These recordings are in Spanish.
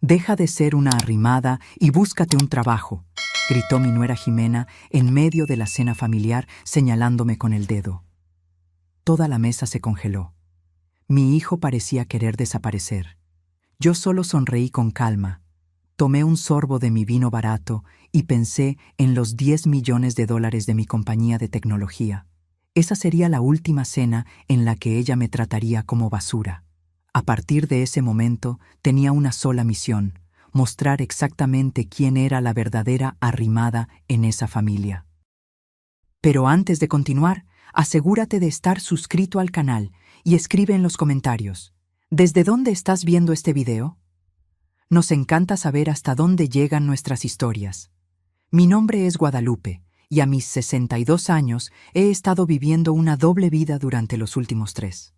Deja de ser una arrimada y búscate un trabajo, gritó mi nuera Jimena en medio de la cena familiar, señalándome con el dedo. Toda la mesa se congeló. Mi hijo parecía querer desaparecer. Yo solo sonreí con calma. Tomé un sorbo de mi vino barato y pensé en los 10 millones de dólares de mi compañía de tecnología. Esa sería la última cena en la que ella me trataría como basura. A partir de ese momento tenía una sola misión: mostrar exactamente quién era la verdadera arrimada en esa familia. Pero antes de continuar, asegúrate de estar suscrito al canal y escribe en los comentarios: ¿desde dónde estás viendo este video? Nos encanta saber hasta dónde llegan nuestras historias. Mi nombre es Guadalupe y a mis 62 años he estado viviendo una doble vida durante los últimos 3.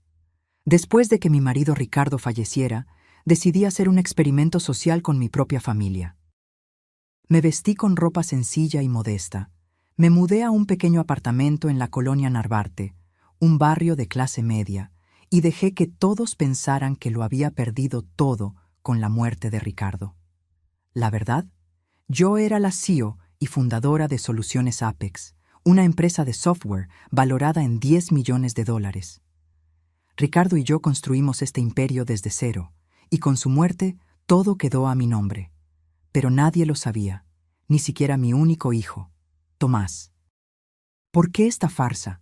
Después de que mi marido Ricardo falleciera, decidí hacer un experimento social con mi propia familia. Me vestí con ropa sencilla y modesta. Me mudé a un pequeño apartamento en la colonia Narvarte, un barrio de clase media, y dejé que todos pensaran que lo había perdido todo con la muerte de Ricardo. La verdad, yo era la CEO y fundadora de Soluciones Apex, una empresa de software valorada en 10 millones de dólares. Ricardo y yo construimos este imperio desde cero, y con su muerte todo quedó a mi nombre. Pero nadie lo sabía, ni siquiera mi único hijo, Tomás. ¿Por qué esta farsa?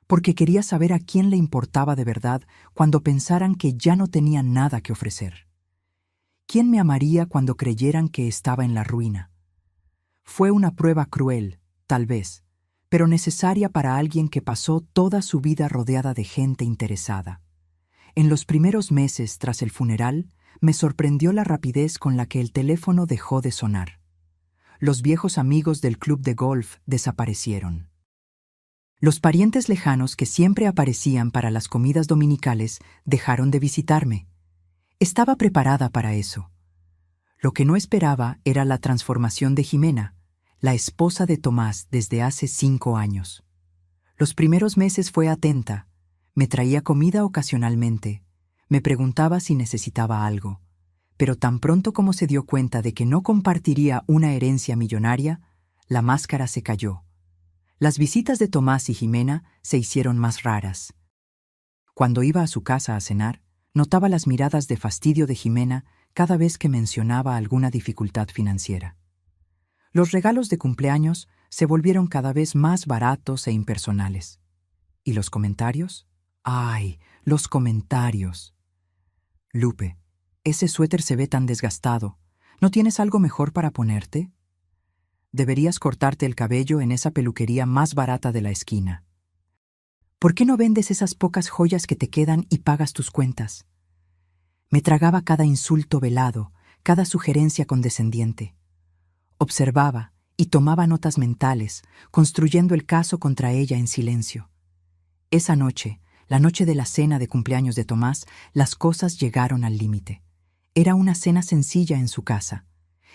Porque quería saber a quién le importaba de verdad cuando pensaran que ya no tenía nada que ofrecer. ¿Quién me amaría cuando creyeran que estaba en la ruina? Fue una prueba cruel, tal vez, pero necesaria para alguien que pasó toda su vida rodeada de gente interesada. En los primeros meses tras el funeral, me sorprendió la rapidez con la que el teléfono dejó de sonar. Los viejos amigos del club de golf desaparecieron. Los parientes lejanos que siempre aparecían para las comidas dominicales dejaron de visitarme. Estaba preparada para eso. Lo que no esperaba era la transformación de Jimena, la esposa de Tomás desde hace 5 años. Los primeros meses fue atenta, me traía comida ocasionalmente, me preguntaba si necesitaba algo, pero tan pronto como se dio cuenta de que no compartiría una herencia millonaria, la máscara se cayó. Las visitas de Tomás y Jimena se hicieron más raras. Cuando iba a su casa a cenar, notaba las miradas de fastidio de Jimena cada vez que mencionaba alguna dificultad financiera. Los regalos de cumpleaños se volvieron cada vez más baratos e impersonales. ¿Y los comentarios? ¡Ay, los comentarios! Lupe, ese suéter se ve tan desgastado. ¿No tienes algo mejor para ponerte? Deberías cortarte el cabello en esa peluquería más barata de la esquina. ¿Por qué no vendes esas pocas joyas que te quedan y pagas tus cuentas? Me tragaba cada insulto velado, cada sugerencia condescendiente. Observaba y tomaba notas mentales, construyendo el caso contra ella en silencio. Esa noche, la noche de la cena de cumpleaños de Tomás, las cosas llegaron al límite. Era una cena sencilla en su casa.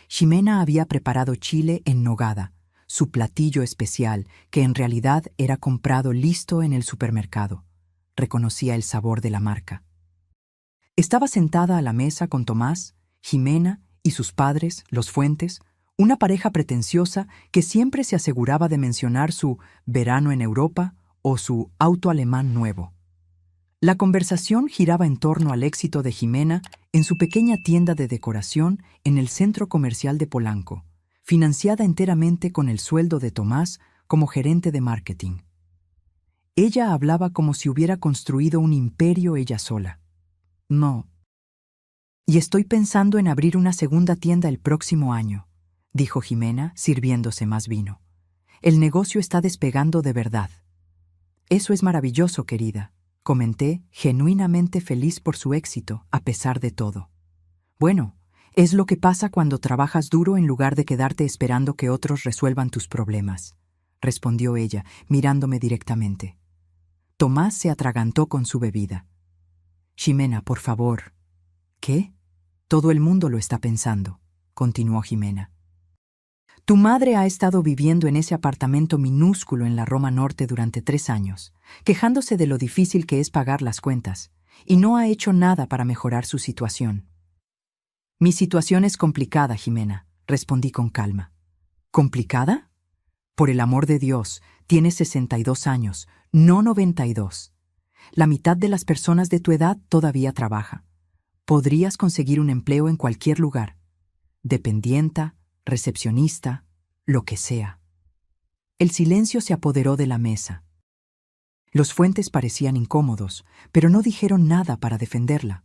Ximena había preparado chile en nogada, su platillo especial, que en realidad era comprado listo en el supermercado. Reconocía el sabor de la marca. Estaba sentada a la mesa con Tomás, Ximena y sus padres, los Fuentes, una pareja pretenciosa que siempre se aseguraba de mencionar su verano en Europa o su auto alemán nuevo. La conversación giraba en torno al éxito de Ximena en su pequeña tienda de decoración en el centro comercial de Polanco, financiada enteramente con el sueldo de Tomás como gerente de marketing. Ella hablaba como si hubiera construido un imperio ella sola. No. Y estoy pensando en abrir una segunda tienda el próximo año, dijo Ximena, sirviéndose más vino. El negocio está despegando de verdad. Eso es maravilloso, querida, comenté, genuinamente feliz por su éxito, a pesar de todo. Bueno, es lo que pasa cuando trabajas duro en lugar de quedarte esperando que otros resuelvan tus problemas, respondió ella, mirándome directamente. Tomás se atragantó con su bebida. Ximena, por favor. ¿Qué? Todo el mundo lo está pensando, continuó Ximena. Tu madre ha estado viviendo en ese apartamento minúsculo en la Roma Norte durante 3 años, quejándose de lo difícil que es pagar las cuentas, y no ha hecho nada para mejorar su situación. Mi situación es complicada, Jimena, respondí con calma. ¿Complicada? Por el amor de Dios, tienes 62 años, no 92. La mitad de las personas de tu edad todavía trabaja. Podrías conseguir un empleo en cualquier lugar. Dependienta, recepcionista, lo que sea. El silencio se apoderó de la mesa. Los Fuentes parecían incómodos, pero no dijeron nada para defenderla.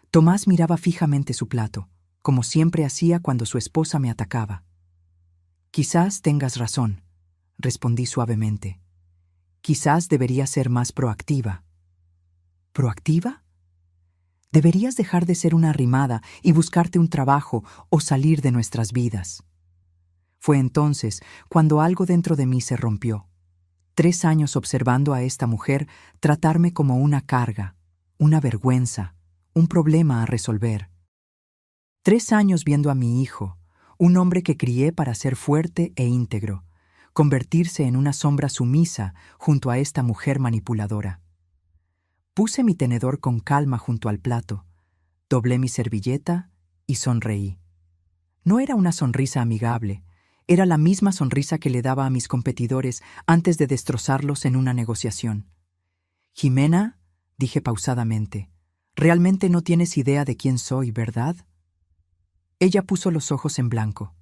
Tomás miraba fijamente su plato, como siempre hacía cuando su esposa me atacaba. Quizás tengas razón, respondí suavemente. Quizás debería ser más proactiva. ¿Proactiva? Deberías dejar de ser una arrimada y buscarte un trabajo o salir de nuestras vidas. Fue entonces cuando algo dentro de mí se rompió. 3 años observando a esta mujer tratarme como una carga, una vergüenza, un problema a resolver. 3 años viendo a mi hijo, un hombre que crié para ser fuerte e íntegro, convertirse en una sombra sumisa junto a esta mujer manipuladora. Puse mi tenedor con calma junto al plato, doblé mi servilleta y sonreí. No era una sonrisa amigable, era la misma sonrisa que le daba a mis competidores antes de destrozarlos en una negociación. Jimena, dije pausadamente, realmente no tienes idea de quién soy, ¿verdad? Ella puso los ojos en blanco.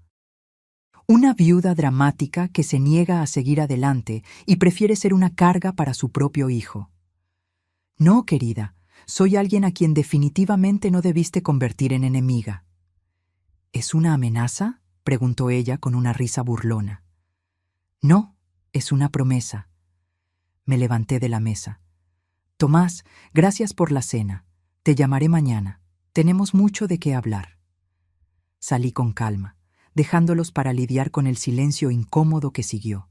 Una viuda dramática que se niega a seguir adelante y prefiere ser una carga para su propio hijo. No, querida, soy alguien a quien definitivamente no debiste convertir en enemiga. ¿Es una amenaza?, preguntó ella con una risa burlona. No, es una promesa. Me levanté de la mesa. Tomás, gracias por la cena. Te llamaré mañana. Tenemos mucho de qué hablar. Salí con calma, dejándolos para lidiar con el silencio incómodo que siguió.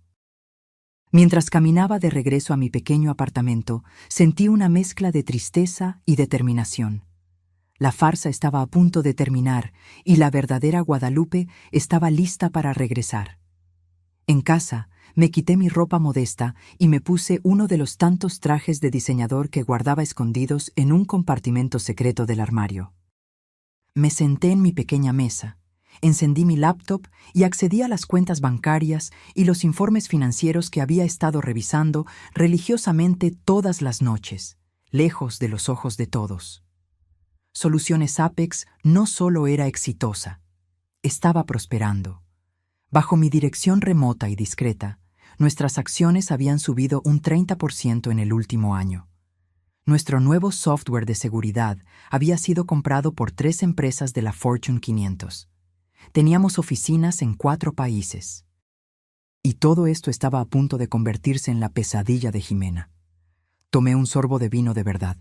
Mientras caminaba de regreso a mi pequeño apartamento, sentí una mezcla de tristeza y determinación. La farsa estaba a punto de terminar y la verdadera Guadalupe estaba lista para regresar. En casa, me quité mi ropa modesta y me puse uno de los tantos trajes de diseñador que guardaba escondidos en un compartimento secreto del armario. Me senté en mi pequeña mesa, encendí mi laptop y accedí a las cuentas bancarias y los informes financieros que había estado revisando religiosamente todas las noches, lejos de los ojos de todos. Soluciones Apex no solo era exitosa, estaba prosperando. Bajo mi dirección remota y discreta, nuestras acciones habían subido un 30% en el último año. Nuestro nuevo software de seguridad había sido comprado por 3 empresas de la Fortune 500. Teníamos oficinas en 4 países. Y todo esto estaba a punto de convertirse en la pesadilla de Jimena. Tomé un sorbo de vino de verdad.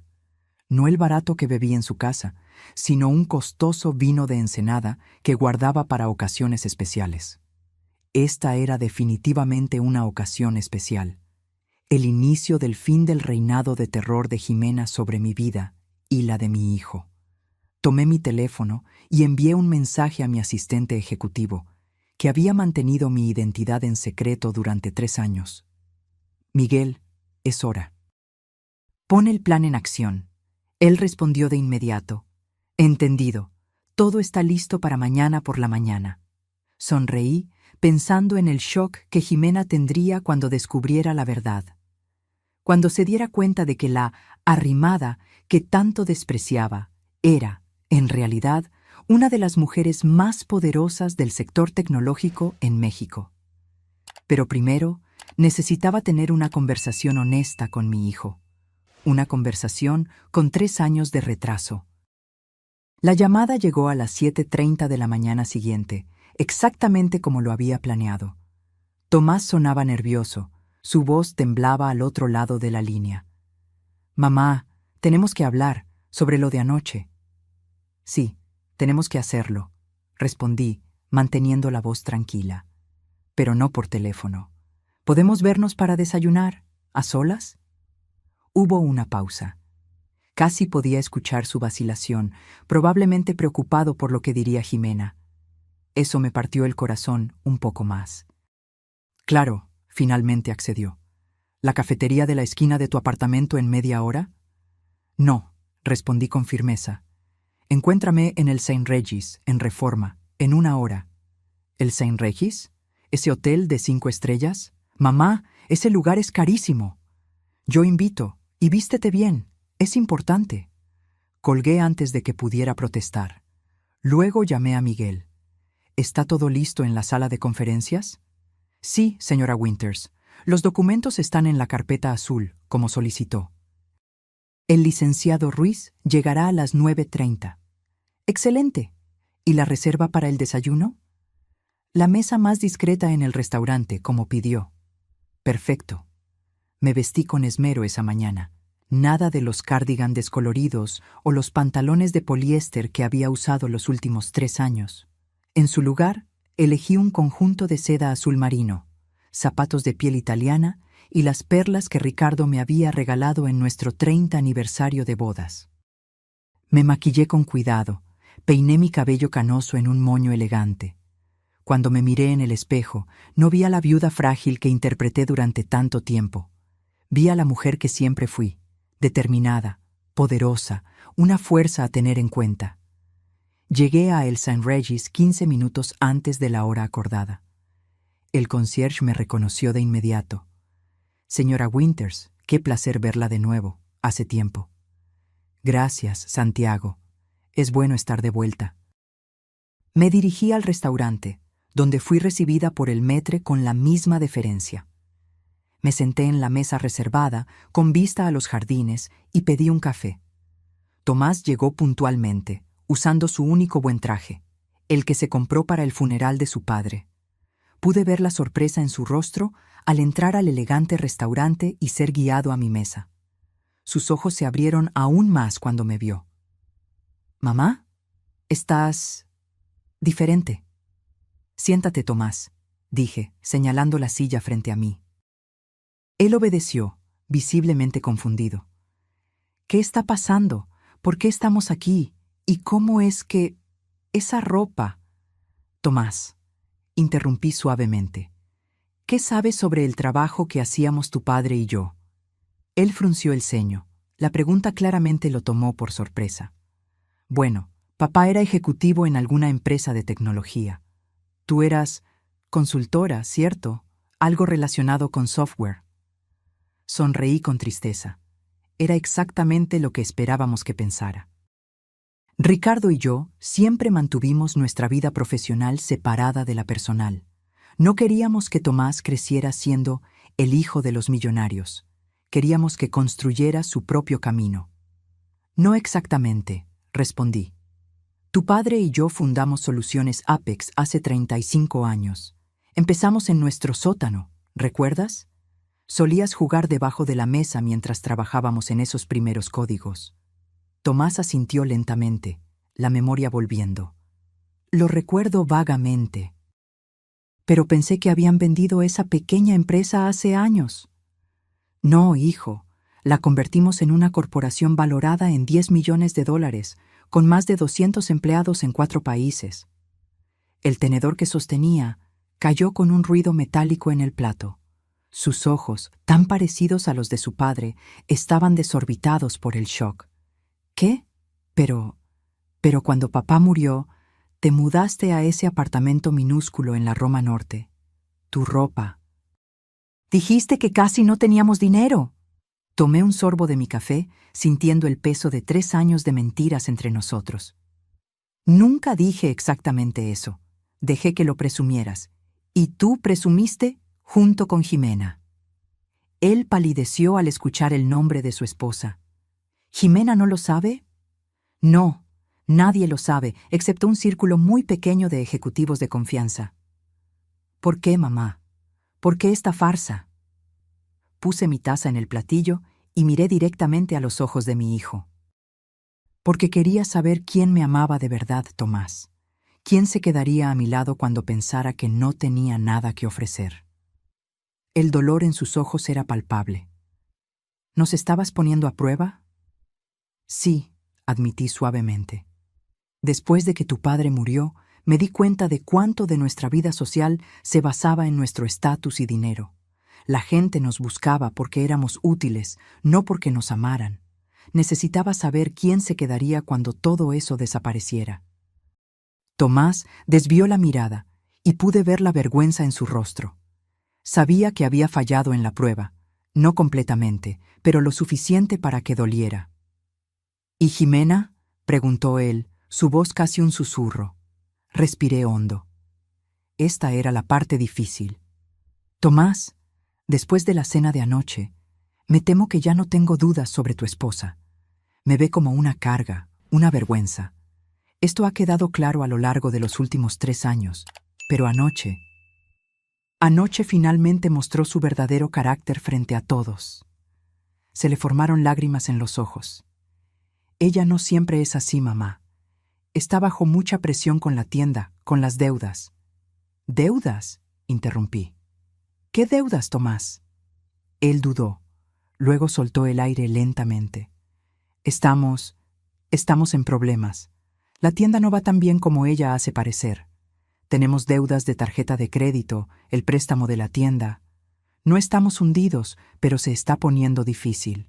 No el barato que bebí en su casa, sino un costoso vino de Ensenada que guardaba para ocasiones especiales. Esta era definitivamente una ocasión especial, el inicio del fin del reinado de terror de Jimena sobre mi vida y la de mi hijo. Tomé mi teléfono y envié un mensaje a mi asistente ejecutivo, que había mantenido mi identidad en secreto durante 3 años. Miguel, es hora. Pon el plan en acción. Él respondió de inmediato. Entendido. Todo está listo para mañana por la mañana. Sonreí, pensando en el shock que Jimena tendría cuando descubriera la verdad. Cuando se diera cuenta de que la arrimada que tanto despreciaba era, en realidad, una de las mujeres más poderosas del sector tecnológico en México. Pero primero, necesitaba tener una conversación honesta con mi hijo. Una conversación con 3 años de retraso. La llamada llegó a las 7:30 de la mañana siguiente, exactamente como lo había planeado. Tomás sonaba nervioso, su voz temblaba al otro lado de la línea. «Mamá, tenemos que hablar sobre lo de anoche». «Sí, tenemos que hacerlo», respondí, manteniendo la voz tranquila. «Pero no por teléfono. ¿Podemos vernos para desayunar, a solas?» Hubo una pausa. Casi podía escuchar su vacilación, probablemente preocupado por lo que diría Jimena. Eso me partió el corazón un poco más. «Claro», finalmente accedió. «¿La cafetería de la esquina de tu apartamento en media hora?» «No», respondí con firmeza. Encuéntrame en el St. Regis, en Reforma, en 1 hora. ¿El St. Regis? ¿Ese hotel de 5 estrellas? Mamá, ese lugar es carísimo. Yo invito, y vístete bien, es importante. Colgué antes de que pudiera protestar. Luego llamé a Miguel. ¿Está todo listo en la sala de conferencias? Sí, señora Winters. Los documentos están en la carpeta azul, como solicitó. El licenciado Ruiz llegará a las 9:30. Excelente. ¿Y la reserva para el desayuno? La mesa más discreta en el restaurante, como pidió. Perfecto. Me vestí con esmero esa mañana. Nada de los cardigan descoloridos o los pantalones de poliéster que había usado los últimos 3 años. En su lugar, elegí un conjunto de seda azul marino, zapatos de piel italiana y las perlas que Ricardo me había regalado en nuestro 30 aniversario de bodas. Me maquillé con cuidado, peiné mi cabello canoso en un moño elegante. Cuando me miré en el espejo, no vi a la viuda frágil que interpreté durante tanto tiempo. Vi a la mujer que siempre fui, determinada, poderosa, una fuerza a tener en cuenta. Llegué a el St. Regis 15 minutos antes de la hora acordada. El concierge me reconoció de inmediato. Señora Winters, qué placer verla de nuevo, hace tiempo. Gracias, Santiago. Es bueno estar de vuelta. Me dirigí al restaurante, donde fui recibida por el maître con la misma deferencia. Me senté en la mesa reservada, con vista a los jardines, y pedí un café. Tomás llegó puntualmente, usando su único buen traje, el que se compró para el funeral de su padre. Pude ver la sorpresa en su rostro al entrar al elegante restaurante y ser guiado a mi mesa. Sus ojos se abrieron aún más cuando me vio. «Mamá, estás diferente». «Siéntate, Tomás», dije, señalando la silla frente a mí. Él obedeció, visiblemente confundido. «¿Qué está pasando? ¿Por qué estamos aquí? ¿Y cómo es que... esa ropa?» «Tomás», interrumpí suavemente, «¿qué sabes sobre el trabajo que hacíamos tu padre y yo?» Él frunció el ceño. La pregunta claramente lo tomó por sorpresa. «Bueno, papá era ejecutivo en alguna empresa de tecnología. Tú eras consultora, ¿cierto? Algo relacionado con software». Sonreí con tristeza. Era exactamente lo que esperábamos que pensara. Ricardo y yo siempre mantuvimos nuestra vida profesional separada de la personal. No queríamos que Tomás creciera siendo el hijo de los millonarios. Queríamos que construyera su propio camino. «No exactamente», respondí. «Tu padre y yo fundamos Soluciones Apex hace 35 años. Empezamos en nuestro sótano, ¿recuerdas? Solías jugar debajo de la mesa mientras trabajábamos en esos primeros códigos». Tomás asintió lentamente, la memoria volviendo. «Lo recuerdo vagamente. Pero pensé que habían vendido esa pequeña empresa hace años». «No, hijo, la convertimos en una corporación valorada en $10 millones, con más de 200 empleados en 4 países». El tenedor que sostenía cayó con un ruido metálico en el plato. Sus ojos, tan parecidos a los de su padre, estaban desorbitados por el shock. «¿Qué? Pero cuando papá murió, te mudaste a ese apartamento minúsculo en la Roma Norte. Tu ropa. Dijiste que casi no teníamos dinero». Tomé un sorbo de mi café, sintiendo el peso de 3 años de mentiras entre nosotros. «Nunca dije exactamente eso. Dejé que lo presumieras. Y tú presumiste junto con Jimena». Él palideció al escuchar el nombre de su esposa. «¿Jimena no lo sabe?» «No, nadie lo sabe, excepto un círculo muy pequeño de ejecutivos de confianza». «¿Por qué, mamá? ¿Por qué esta farsa?» Puse mi taza en el platillo y miré directamente a los ojos de mi hijo. «Porque quería saber quién me amaba de verdad, Tomás. ¿Quién se quedaría a mi lado cuando pensara que no tenía nada que ofrecer?» El dolor en sus ojos era palpable. «¿Nos estabas poniendo a prueba?» «Sí», admití suavemente. «Después de que tu padre murió, me di cuenta de cuánto de nuestra vida social se basaba en nuestro estatus y dinero. La gente nos buscaba porque éramos útiles, no porque nos amaran. necesitaba saber quién se quedaría cuando todo eso desapareciera. Tomás desvió la mirada y pude ver la vergüenza en su rostro. Sabía que había fallado en la prueba, no completamente, pero lo suficiente para que doliera. ¿Y Jimena?, preguntó él, su voz casi un susurro. Respiré hondo. Esta era la parte difícil. Tomás, después de la cena de anoche, me temo que ya no tengo dudas sobre tu esposa. Me ve como una carga, una vergüenza. Esto ha quedado claro a lo largo de los últimos 3 años, pero anoche finalmente mostró su verdadero carácter frente a todos. Se le formaron lágrimas en los ojos. Ella no siempre es así, mamá. Está bajo mucha presión con la tienda, con las deudas. ¿Deudas?, interrumpí. ¿Qué deudas, Tomás? Él dudó. Luego soltó el aire lentamente. Estamos en problemas. La tienda no va tan bien como ella hace parecer. Tenemos deudas de tarjeta de crédito, el préstamo de la tienda. No estamos hundidos, pero se está poniendo difícil.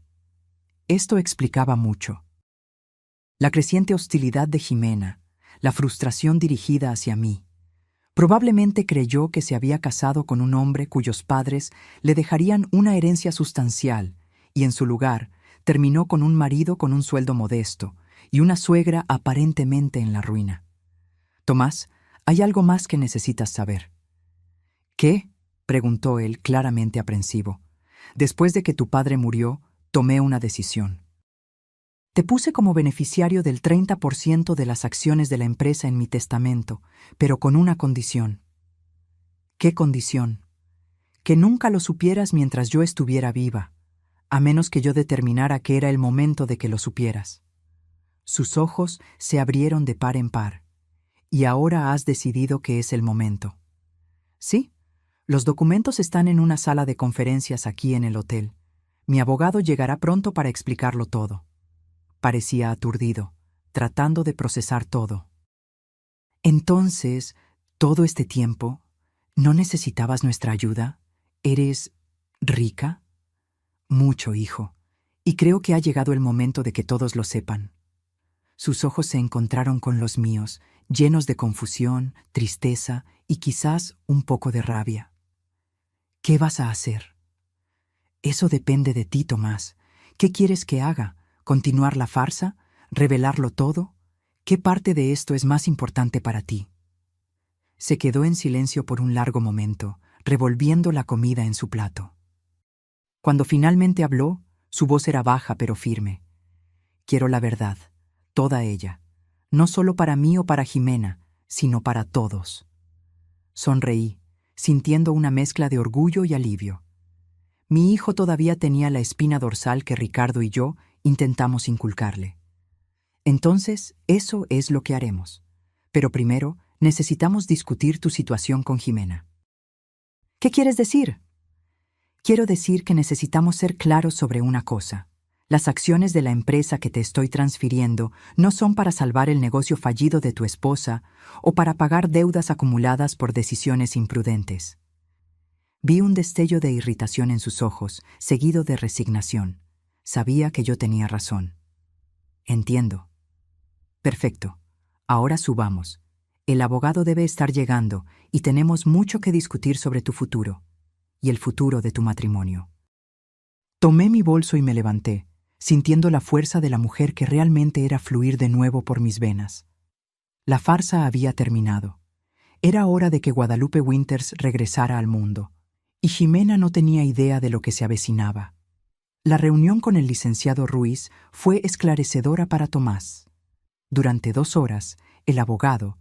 Esto explicaba mucho. La creciente hostilidad de Jimena, la frustración dirigida hacia mí. Probablemente creyó que se había casado con un hombre cuyos padres le dejarían una herencia sustancial, y en su lugar terminó con un marido con un sueldo modesto y una suegra aparentemente en la ruina. Tomás, hay algo más que necesitas saber. ¿Qué?, preguntó él, claramente aprensivo. Después de que tu padre murió, tomé una decisión. Te puse como beneficiario del 30% de las acciones de la empresa en mi testamento, pero con una condición. ¿Qué condición? Que nunca lo supieras mientras yo estuviera viva, a menos que yo determinara que era el momento de que lo supieras. Sus ojos se abrieron de par en par. Y ahora has decidido que es el momento. Sí, los documentos están en una sala de conferencias aquí en el hotel. Mi abogado llegará pronto para explicarlo todo. Parecía aturdido, tratando de procesar todo. Entonces, todo este tiempo, ¿no necesitabas nuestra ayuda? ¿Eres rica? Mucho, hijo. Y creo que ha llegado el momento de que todos lo sepan. Sus ojos se encontraron con los míos, llenos de confusión, tristeza y quizás un poco de rabia. ¿Qué vas a hacer? Eso depende de ti, Tomás. ¿Qué quieres que haga? ¿Continuar la farsa? ¿Revelarlo todo? ¿Qué parte de esto es más importante para ti? Se quedó en silencio por un largo momento, revolviendo la comida en su plato. Cuando finalmente habló, su voz era baja pero firme. Quiero la verdad, toda ella, no solo para mí o para Jimena, sino para todos. Sonreí, sintiendo una mezcla de orgullo y alivio. Mi hijo todavía tenía la espina dorsal que Ricardo y yo intentamos inculcarle. Entonces, eso es lo que haremos. Pero primero, necesitamos discutir tu situación con Jimena. ¿Qué quieres decir? Quiero decir que necesitamos ser claros sobre una cosa. Las acciones de la empresa que te estoy transfiriendo no son para salvar el negocio fallido de tu esposa o para pagar deudas acumuladas por decisiones imprudentes. Vi un destello de irritación en sus ojos, seguido de resignación. Sabía que yo tenía razón. Entiendo. Perfecto. Ahora subamos. El abogado debe estar llegando y tenemos mucho que discutir sobre tu futuro y el futuro de tu matrimonio. Tomé mi bolso y me levanté, sintiendo la fuerza de la mujer que realmente era fluir de nuevo por mis venas. La farsa había terminado. Era hora de que Guadalupe Winters regresara al mundo, y Jimena no tenía idea de lo que se avecinaba. La reunión con el licenciado Ruiz fue esclarecedora para Tomás. Durante 2 horas, el abogado,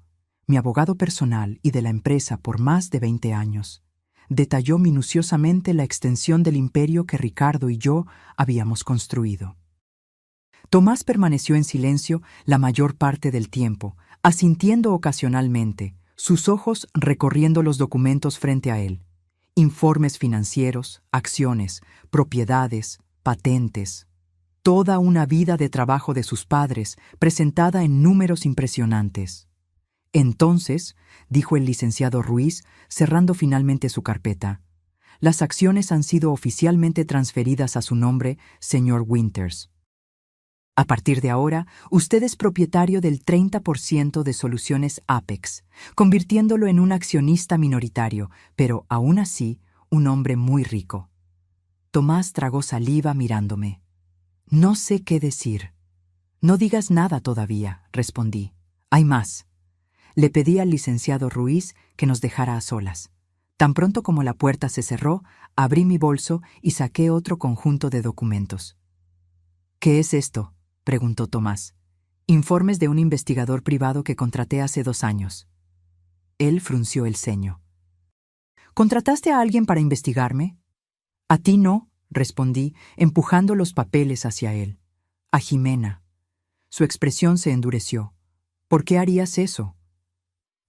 mi abogado personal y de la empresa por más de 20 años, detalló minuciosamente la extensión del imperio que Ricardo y yo habíamos construido. Tomás permaneció en silencio la mayor parte del tiempo, asintiendo ocasionalmente, sus ojos recorriendo los documentos frente a él. Informes financieros, acciones, propiedades, patentes. Toda una vida de trabajo de sus padres, presentada en números impresionantes. Entonces, dijo el licenciado Ruiz, cerrando finalmente su carpeta, las acciones han sido oficialmente transferidas a su nombre, señor Winters. A partir de ahora, usted es propietario del 30% de Soluciones Apex, convirtiéndolo en un accionista minoritario, pero aún así, un hombre muy rico. Tomás tragó saliva mirándome. No sé qué decir. No digas nada todavía, respondí. Hay más. Le pedí al licenciado Ruiz que nos dejara a solas. Tan pronto como la puerta se cerró, abrí mi bolso y saqué otro conjunto de documentos. ¿Qué es esto?, preguntó Tomás. Informes de un investigador privado que contraté hace 2 años. Él frunció el ceño. ¿Contrataste a alguien para investigarme? A ti no, respondí, empujando los papeles hacia él. A Jimena. Su expresión se endureció. ¿Por qué harías eso?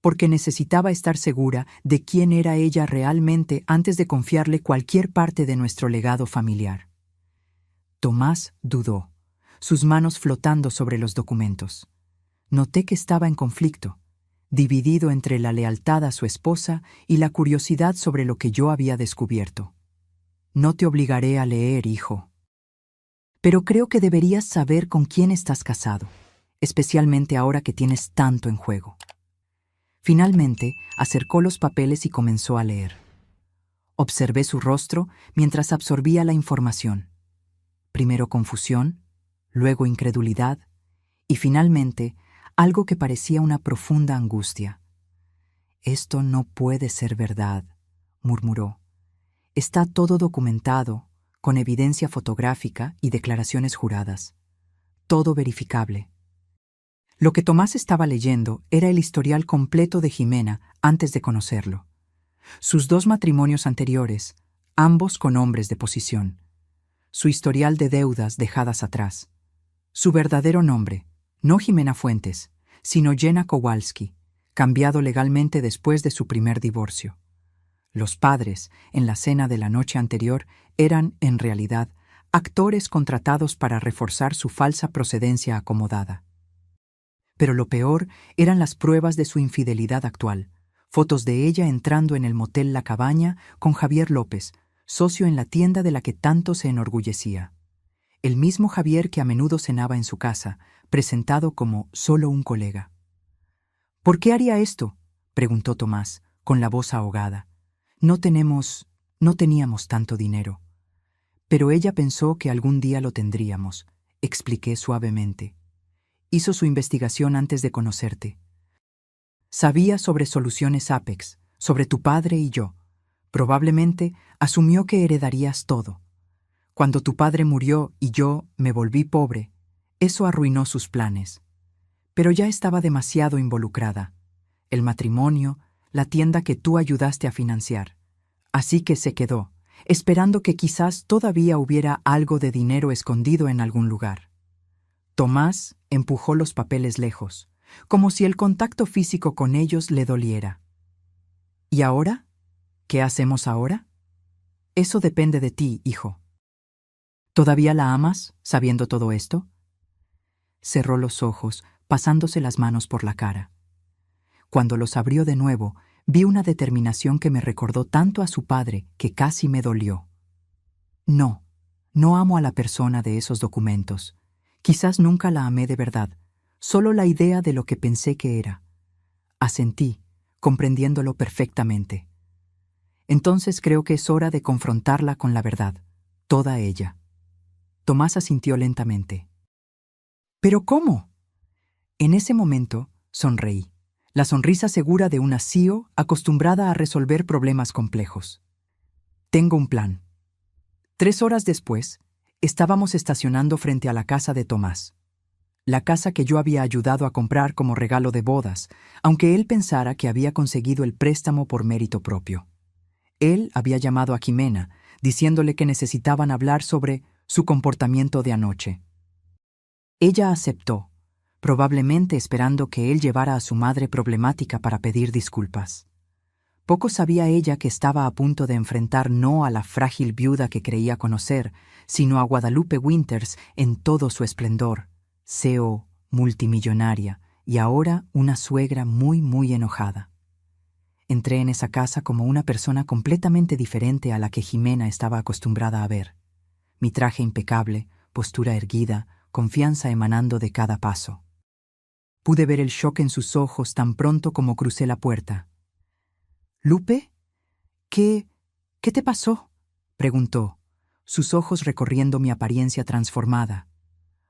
Porque necesitaba estar segura de quién era ella realmente antes de confiarle cualquier parte de nuestro legado familiar. Tomás dudó, sus manos flotando sobre los documentos. Noté que estaba en conflicto, dividido entre la lealtad a su esposa y la curiosidad sobre lo que yo había descubierto. No te obligaré a leer, hijo. Pero creo que deberías saber con quién estás casado, especialmente ahora que tienes tanto en juego. Finalmente, acercó los papeles y comenzó a leer. Observé su rostro mientras absorbía la información. Primero confusión, luego incredulidad y finalmente algo que parecía una profunda angustia. «Esto no puede ser verdad», murmuró. «Está todo documentado, con evidencia fotográfica y declaraciones juradas. Todo verificable». Lo que Tomás estaba leyendo era el historial completo de Jimena antes de conocerlo. Sus 2 matrimonios anteriores, ambos con hombres de posición. Su historial de deudas dejadas atrás. Su verdadero nombre, no Jimena Fuentes, sino Jenna Kowalski, cambiado legalmente después de su primer divorcio. Los padres, en la cena de la noche anterior, eran, en realidad, actores contratados para reforzar su falsa procedencia acomodada. Pero lo peor eran las pruebas de su infidelidad actual, fotos de ella entrando en el motel La Cabaña con Javier López, socio en la tienda de la que tanto se enorgullecía. El mismo Javier que a menudo cenaba en su casa, presentado como solo un colega. «¿Por qué haría esto?», preguntó Tomás, con la voz ahogada. No teníamos tanto dinero. Pero ella pensó que algún día lo tendríamos», expliqué suavemente. «Hizo su investigación antes de conocerte. Sabía sobre Soluciones Apex, sobre tu padre y yo. Probablemente asumió que heredarías todo. Cuando tu padre murió y yo me volví pobre, eso arruinó sus planes. Pero ya estaba demasiado involucrada. El matrimonio, la tienda que tú ayudaste a financiar. Así que se quedó, esperando que quizás todavía hubiera algo de dinero escondido en algún lugar». Tomás empujó los papeles lejos, como si el contacto físico con ellos le doliera. «¿Y ahora? ¿Qué hacemos ahora? Eso depende de ti, hijo». «¿Todavía la amas, sabiendo todo esto?». Cerró los ojos, pasándose las manos por la cara. Cuando los abrió de nuevo, vi una determinación que me recordó tanto a su padre que casi me dolió. «No, no amo a la persona de esos documentos. Quizás nunca la amé de verdad, solo la idea de lo que pensé que era». Asentí, comprendiéndolo perfectamente. «Entonces creo que es hora de confrontarla con la verdad, toda ella». Tomás asintió lentamente. «¿Pero cómo?». En ese momento sonreí, la sonrisa segura de una CEO acostumbrada a resolver problemas complejos. «Tengo un plan». 3 horas después, estábamos estacionando frente a la casa de Tomás. La casa que yo había ayudado a comprar como regalo de bodas, aunque él pensara que había conseguido el préstamo por mérito propio. Él había llamado a Jimena, diciéndole que necesitaban hablar sobre su comportamiento de anoche. Ella aceptó, probablemente esperando que él llevara a su madre problemática para pedir disculpas. Poco sabía ella que estaba a punto de enfrentar no a la frágil viuda que creía conocer, sino a Guadalupe Winters en todo su esplendor, CEO, multimillonaria, y ahora una suegra muy, muy enojada. Entré en esa casa como una persona completamente diferente a la que Jimena estaba acostumbrada a ver. Mi traje impecable, postura erguida, confianza emanando de cada paso. Pude ver el shock en sus ojos tan pronto como crucé la puerta. —¿Lupe? ¿Qué te pasó? —preguntó, sus ojos recorriendo mi apariencia transformada.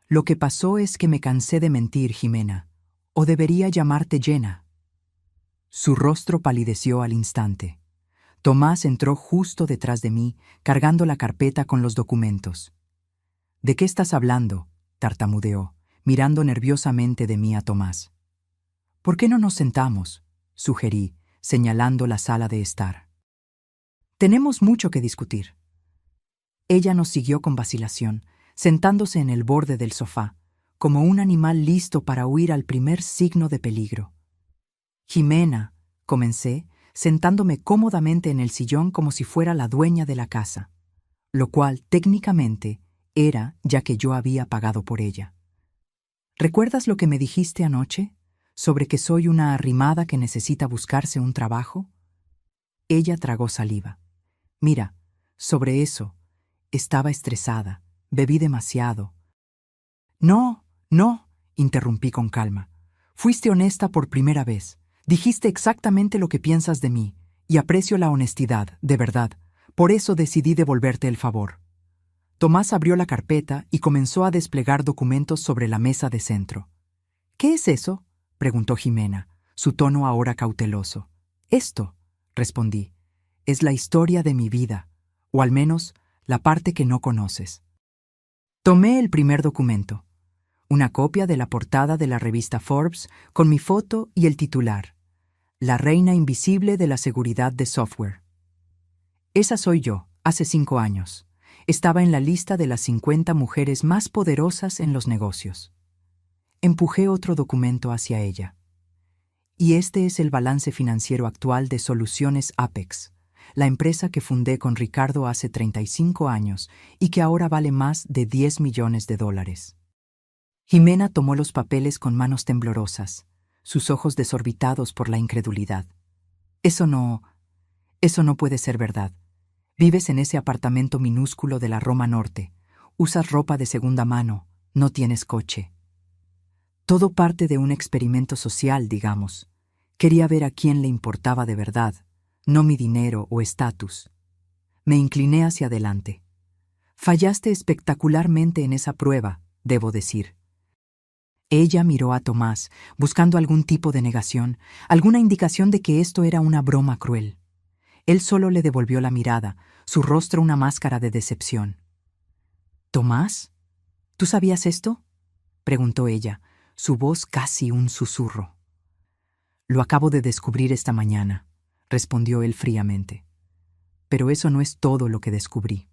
—Lo que pasó es que me cansé de mentir, Jimena. ¿O debería llamarte Jenna? Su rostro palideció al instante. Tomás entró justo detrás de mí, cargando la carpeta con los documentos. —¿De qué estás hablando? —tartamudeó, mirando nerviosamente de mí a Tomás. —¿Por qué no nos sentamos? —sugerí, señalando la sala de estar. —Tenemos mucho que discutir. Ella nos siguió con vacilación, sentándose en el borde del sofá, como un animal listo para huir al primer signo de peligro. —Jimena —comencé, sentándome cómodamente en el sillón como si fuera la dueña de la casa, lo cual, técnicamente, era ya que yo había pagado por ella. —¿Recuerdas lo que me dijiste anoche? ¿Sobre que soy una arrimada que necesita buscarse un trabajo? Ella tragó saliva. —Mira, sobre eso, estaba estresada, bebí demasiado. —No, interrumpí con calma. Fuiste honesta por primera vez. Dijiste exactamente lo que piensas de mí, y aprecio la honestidad, de verdad. Por eso decidí devolverte el favor. Tomás abrió la carpeta y comenzó a desplegar documentos sobre la mesa de centro. —¿Qué es eso? —preguntó Jimena, su tono ahora cauteloso. —Esto —respondí—, es la historia de mi vida, o al menos la parte que no conoces. Tomé el primer documento, una copia de la portada de la revista Forbes con mi foto y el titular: La reina invisible de la seguridad de software. Esa soy yo, hace 5 años. Estaba en la lista de las 50 mujeres más poderosas en los negocios. Empujé otro documento hacia ella. Y este es el balance financiero actual de Soluciones Apex, la empresa que fundé con Ricardo hace 35 años y que ahora vale más de $10 millones. Jimena tomó los papeles con manos temblorosas, sus ojos desorbitados por la incredulidad. Eso no puede ser verdad. Vives en ese apartamento minúsculo de la Roma Norte, usas ropa de segunda mano, no tienes coche. Todo parte de un experimento social, digamos. Quería ver a quién le importaba de verdad, no mi dinero o estatus. Me incliné hacia adelante. Fallaste espectacularmente en esa prueba, debo decir. Ella miró a Tomás, buscando algún tipo de negación, alguna indicación de que esto era una broma cruel. Él solo le devolvió la mirada, su rostro una máscara de decepción. —¿Tomás? ¿Tú sabías esto? —preguntó ella, su voz casi un susurro. —Lo acabo de descubrir esta mañana —respondió él fríamente. Pero eso no es todo lo que descubrí.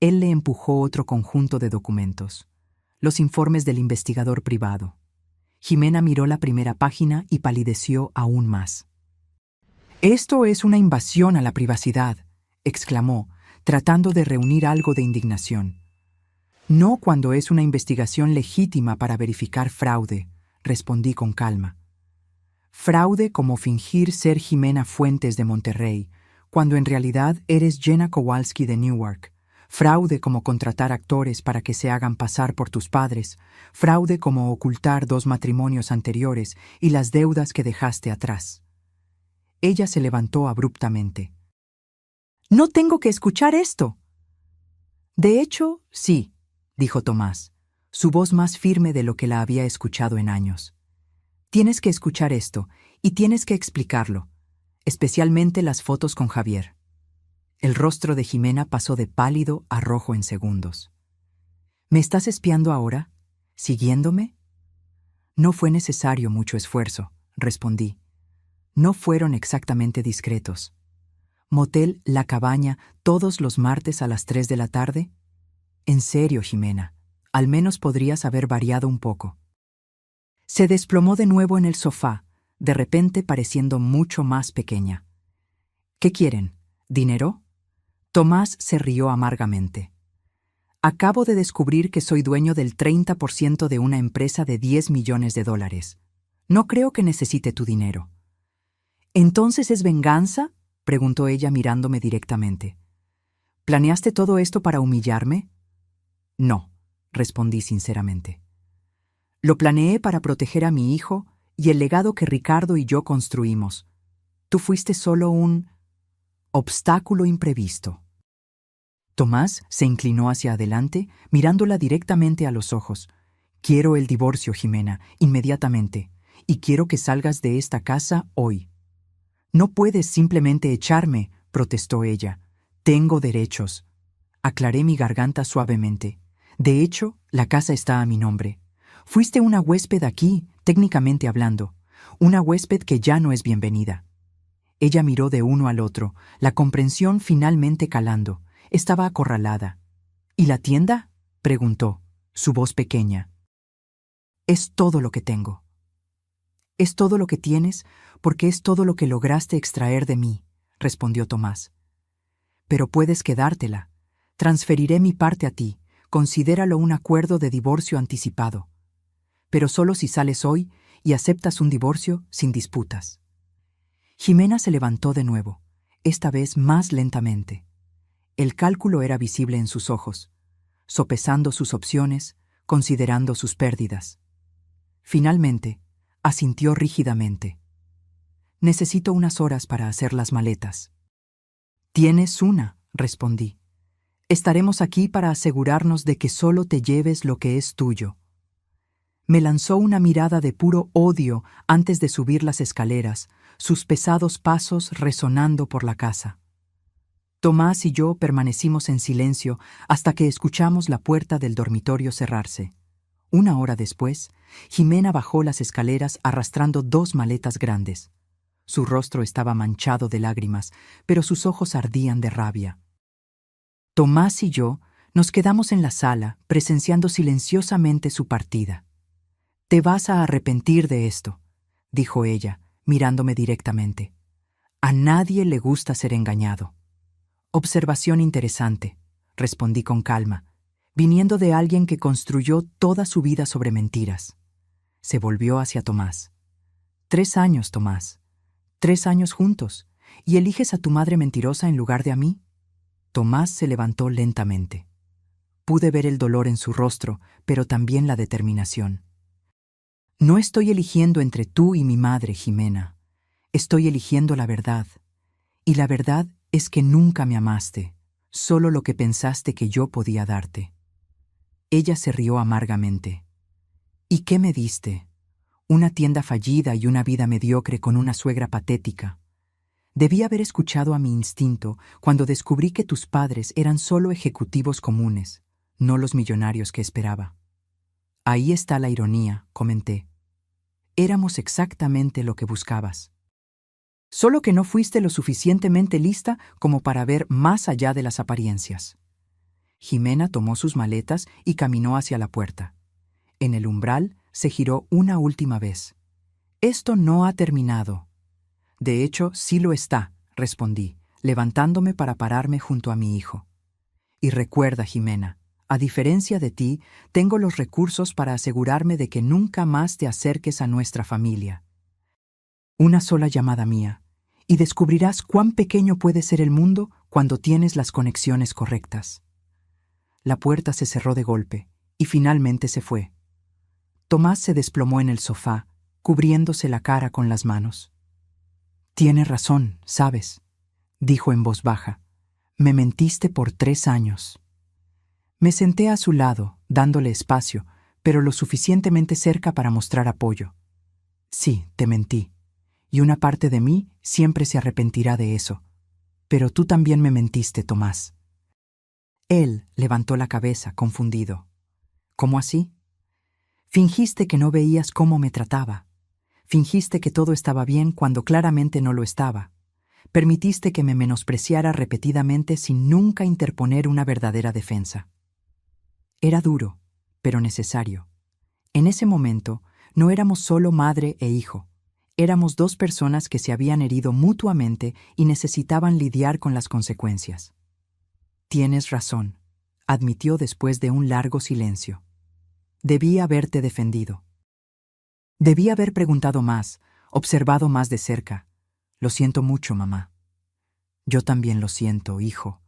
Él le empujó otro conjunto de documentos, los informes del investigador privado. Jimena miró la primera página y palideció aún más. —Esto es una invasión a la privacidad —exclamó, tratando de reunir algo de indignación. —No cuando es una investigación legítima para verificar fraude —respondí con calma. Fraude como fingir ser Jimena Fuentes de Monterrey, cuando en realidad eres Jenna Kowalski de Newark. Fraude como contratar actores para que se hagan pasar por tus padres. Fraude como ocultar 2 matrimonios anteriores y las deudas que dejaste atrás. Ella se levantó abruptamente. —¡No tengo que escuchar esto! —De hecho, sí —dijo Tomás, su voz más firme de lo que la había escuchado en años. Tienes que escuchar esto, y tienes que explicarlo, especialmente las fotos con Javier. El rostro de Jimena pasó de pálido a rojo en segundos. ¿Me estás espiando ahora? ¿Siguiéndome? No fue necesario mucho esfuerzo, respondí. No fueron exactamente discretos. ¿Motel La Cabaña todos los martes a las 3 de la tarde? En serio, Jimena, al menos podrías haber variado un poco. Se desplomó de nuevo en el sofá, de repente pareciendo mucho más pequeña. ¿Qué quieren? ¿Dinero? Tomás se rió amargamente. Acabo de descubrir que soy dueño del 30% de una empresa de $10 millones. No creo que necesite tu dinero. ¿Entonces es venganza? Preguntó ella mirándome directamente. ¿Planeaste todo esto para humillarme? No, respondí sinceramente. Lo planeé para proteger a mi hijo y el legado que Ricardo y yo construimos. Tú fuiste solo un obstáculo imprevisto. Tomás se inclinó hacia adelante, mirándola directamente a los ojos. Quiero el divorcio, Jimena, inmediatamente, y quiero que salgas de esta casa hoy. No puedes simplemente echarme, protestó ella. Tengo derechos. Aclaré mi garganta suavemente. De hecho, la casa está a mi nombre. Fuiste una huésped aquí, técnicamente hablando. Una huésped que ya no es bienvenida. Ella miró de uno al otro, la comprensión finalmente calando. Estaba acorralada. ¿Y la tienda?, preguntó, su voz pequeña. Es todo lo que tengo. Es todo lo que tienes porque es todo lo que lograste extraer de mí, respondió Tomás. Pero puedes quedártela. Transferiré mi parte a ti. Considéralo un acuerdo de divorcio anticipado. Pero solo si sales hoy y aceptas un divorcio sin disputas. Jimena se levantó de nuevo, esta vez más lentamente. El cálculo era visible en sus ojos, sopesando sus opciones, considerando sus pérdidas. Finalmente, asintió rígidamente. Necesito unas horas para hacer las maletas. Tienes una, respondí. Estaremos aquí para asegurarnos de que solo te lleves lo que es tuyo. Me lanzó una mirada de puro odio antes de subir las escaleras, sus pesados pasos resonando por la casa. Tomás y yo permanecimos en silencio hasta que escuchamos la puerta del dormitorio cerrarse. Una hora después, Jimena bajó las escaleras arrastrando 2 maletas grandes. Su rostro estaba manchado de lágrimas, pero sus ojos ardían de rabia. Tomás y yo nos quedamos en la sala, presenciando silenciosamente su partida. «Te vas a arrepentir de esto», dijo ella, mirándome directamente. «A nadie le gusta ser engañado». «Observación interesante», respondí con calma, viniendo de alguien que construyó toda su vida sobre mentiras. Se volvió hacia Tomás. 3 años, Tomás. 3 años juntos, ¿y eliges a tu madre mentirosa en lugar de a mí? Tomás se levantó lentamente. Pude ver el dolor en su rostro, pero también la determinación. No estoy eligiendo entre tú y mi madre, Jimena. Estoy eligiendo la verdad. Y la verdad es que nunca me amaste, solo lo que pensaste que yo podía darte. Ella se rió amargamente. ¿Y qué me diste? Una tienda fallida y una vida mediocre con una suegra patética. Debí haber escuchado a mi instinto cuando descubrí que tus padres eran solo ejecutivos comunes, no los millonarios que esperaba. Ahí está la ironía, comenté. Éramos exactamente lo que buscabas. Solo que no fuiste lo suficientemente lista como para ver más allá de las apariencias. Jimena tomó sus maletas y caminó hacia la puerta. En el umbral se giró una última vez. Esto no ha terminado. De hecho, sí lo está, respondí, levantándome para pararme junto a mi hijo. Y recuerda, Jimena, a diferencia de ti, tengo los recursos para asegurarme de que nunca más te acerques a nuestra familia. Una sola llamada mía, y descubrirás cuán pequeño puede ser el mundo cuando tienes las conexiones correctas. La puerta se cerró de golpe, y finalmente se fue. Tomás se desplomó en el sofá, cubriéndose la cara con las manos. «Tienes razón, ¿sabes?», dijo en voz baja. «Me mentiste por 3 años». Me senté a su lado, dándole espacio, pero lo suficientemente cerca para mostrar apoyo. «Sí, te mentí, y una parte de mí siempre se arrepentirá de eso. Pero tú también me mentiste, Tomás». Él levantó la cabeza, confundido. «¿Cómo así?» «Fingiste que no veías cómo me trataba. Fingiste que todo estaba bien cuando claramente no lo estaba. Permitiste que me menospreciara repetidamente sin nunca interponer una verdadera defensa». Era duro, pero necesario. En ese momento, no éramos solo madre e hijo. Éramos 2 personas que se habían herido mutuamente y necesitaban lidiar con las consecuencias. «Tienes razón», admitió después de un largo silencio. «Debí haberte defendido. Debí haber preguntado más, observado más de cerca. Lo siento mucho, mamá». «Yo también lo siento, hijo».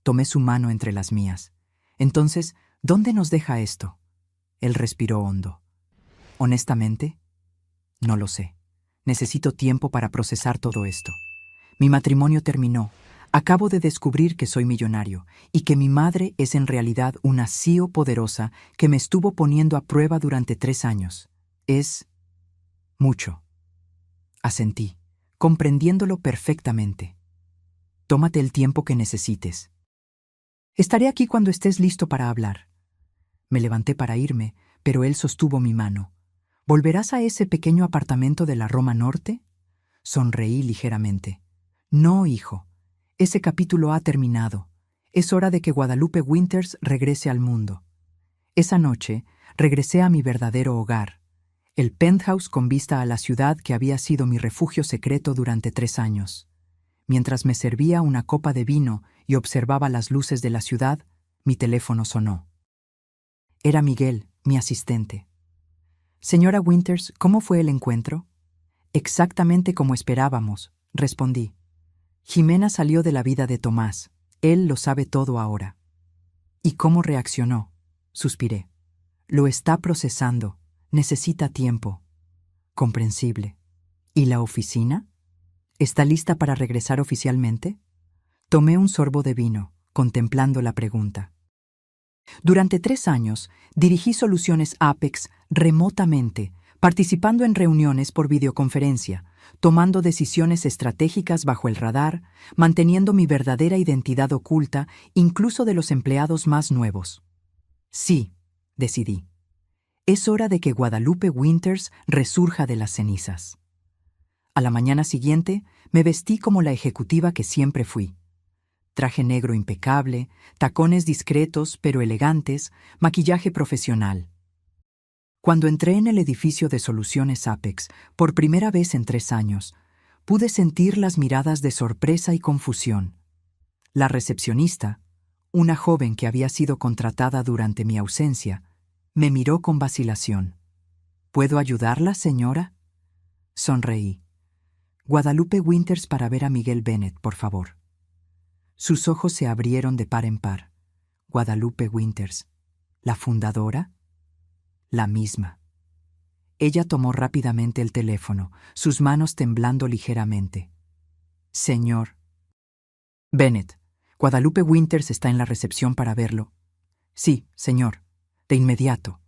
Tomé su mano entre las mías. «Entonces, ¿Dónde nos deja esto? Él respiró hondo. Honestamente, no lo sé. Necesito tiempo para procesar todo esto. Mi matrimonio terminó. Acabo de descubrir que soy millonario y que mi madre es en realidad una CEO poderosa que me estuvo poniendo a prueba durante 3 años. Es mucho. Asentí, comprendiéndolo perfectamente. Tómate el tiempo que necesites. Estaré aquí cuando estés listo para hablar. Me levanté para irme, pero él sostuvo mi mano. ¿Volverás a ese pequeño apartamento de la Roma Norte? Sonreí ligeramente. No, hijo. Ese capítulo ha terminado. Es hora de que Guadalupe Winters regrese al mundo. Esa noche, regresé a mi verdadero hogar, el penthouse con vista a la ciudad que había sido mi refugio secreto durante 3 años. Mientras me servía una copa de vino y observaba las luces de la ciudad, mi teléfono sonó. Era Miguel, mi asistente. Señora Winters, ¿cómo fue el encuentro? Exactamente como esperábamos, respondí. Jimena salió de la vida de Tomás. Él lo sabe todo ahora. ¿Y cómo reaccionó? Suspiré. Lo está procesando. Necesita tiempo. Comprensible. ¿Y la oficina? ¿Está lista para regresar oficialmente? Tomé un sorbo de vino, contemplando la pregunta. Durante 3 años, dirigí soluciones Apex remotamente, participando en reuniones por videoconferencia, tomando decisiones estratégicas bajo el radar, manteniendo mi verdadera identidad oculta, incluso de los empleados más nuevos. Sí, decidí. Es hora de que Guadalupe Winters resurja de las cenizas. A la mañana siguiente, me vestí como la ejecutiva que siempre fui. Traje negro impecable, tacones discretos pero elegantes, maquillaje profesional. Cuando entré en el edificio de Soluciones Apex, por primera vez en 3 años, pude sentir las miradas de sorpresa y confusión. La recepcionista, una joven que había sido contratada durante mi ausencia, me miró con vacilación. ¿Puedo ayudarla, señora? Sonreí. Guadalupe Winters para ver a Miguel Bennett, por favor. Sus ojos se abrieron de par en par. Guadalupe Winters, ¿la fundadora? La misma. Ella tomó rápidamente el teléfono, sus manos temblando ligeramente. Señor Bennett, Guadalupe Winters está en la recepción para verlo. Sí, señor, de inmediato.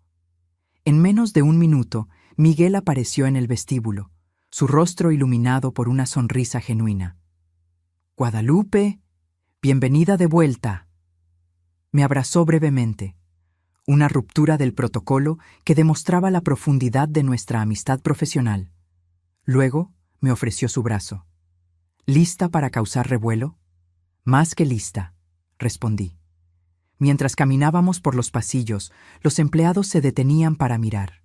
En menos de 1 minuto, Miguel apareció en el vestíbulo, su rostro iluminado por una sonrisa genuina. Guadalupe, bienvenida de vuelta. Me abrazó brevemente. Una ruptura del protocolo que demostraba la profundidad de nuestra amistad profesional. Luego me ofreció su brazo. ¿Lista para causar revuelo? Más que lista, respondí. Mientras caminábamos por los pasillos, los empleados se detenían para mirar.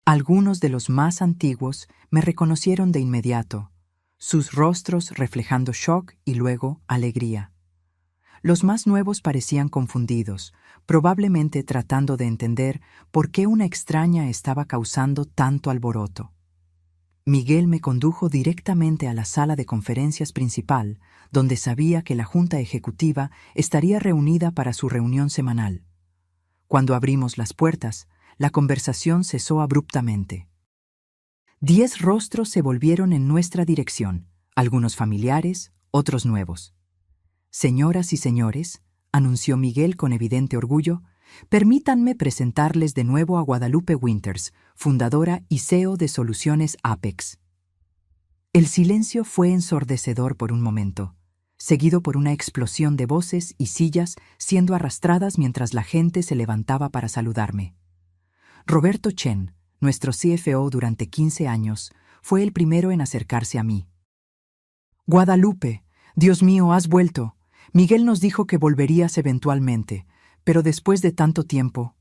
Algunos de los más antiguos me reconocieron de inmediato, sus rostros reflejando shock y luego alegría. Los más nuevos parecían confundidos, probablemente tratando de entender por qué una extraña estaba causando tanto alboroto. Miguel me condujo directamente a la sala de conferencias principal, donde sabía que la Junta Ejecutiva estaría reunida para su reunión semanal. Cuando abrimos las puertas, la conversación cesó abruptamente. 10 rostros se volvieron en nuestra dirección, algunos familiares, otros nuevos. Señoras y señores, anunció Miguel con evidente orgullo, permítanme presentarles de nuevo a Guadalupe Winters, fundadora y CEO de Soluciones Apex. El silencio fue ensordecedor por un momento, seguido por una explosión de voces y sillas siendo arrastradas mientras la gente se levantaba para saludarme. Roberto Chen, nuestro CFO durante 15 años, fue el primero en acercarse a mí. Guadalupe, Dios mío, has vuelto. Miguel nos dijo que volverías eventualmente, pero después de tanto tiempo.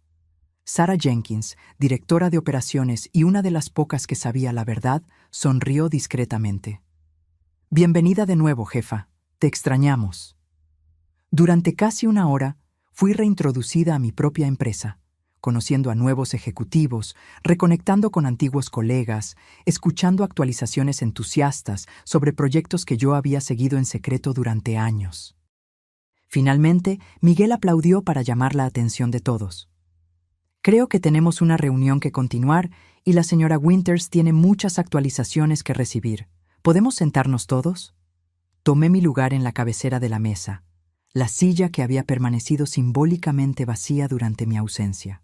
Sarah Jenkins, directora de operaciones y una de las pocas que sabía la verdad, sonrió discretamente. Bienvenida de nuevo, jefa. Te extrañamos. Durante casi 1 hora, fui reintroducida a mi propia empresa, conociendo a nuevos ejecutivos, reconectando con antiguos colegas, escuchando actualizaciones entusiastas sobre proyectos que yo había seguido en secreto durante años. Finalmente, Miguel aplaudió para llamar la atención de todos. Creo que tenemos una reunión que continuar y la señora Winters tiene muchas actualizaciones que recibir. ¿Podemos sentarnos todos? Tomé mi lugar en la cabecera de la mesa, la silla que había permanecido simbólicamente vacía durante mi ausencia.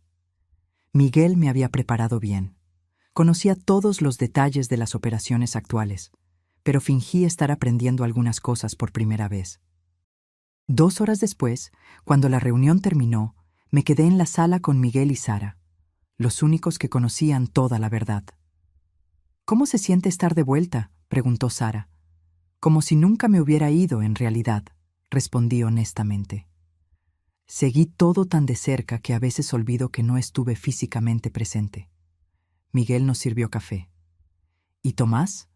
Miguel me había preparado bien. Conocía todos los detalles de las operaciones actuales, pero fingí estar aprendiendo algunas cosas por primera vez. 2 horas después, cuando la reunión terminó, me quedé en la sala con Miguel y Sara, los únicos que conocían toda la verdad. «¿Cómo se siente estar de vuelta?», preguntó Sara. «Como si nunca me hubiera ido, en realidad», respondí honestamente. Seguí todo tan de cerca que a veces olvido que no estuve físicamente presente. Miguel nos sirvió café. «¿Y Tomás?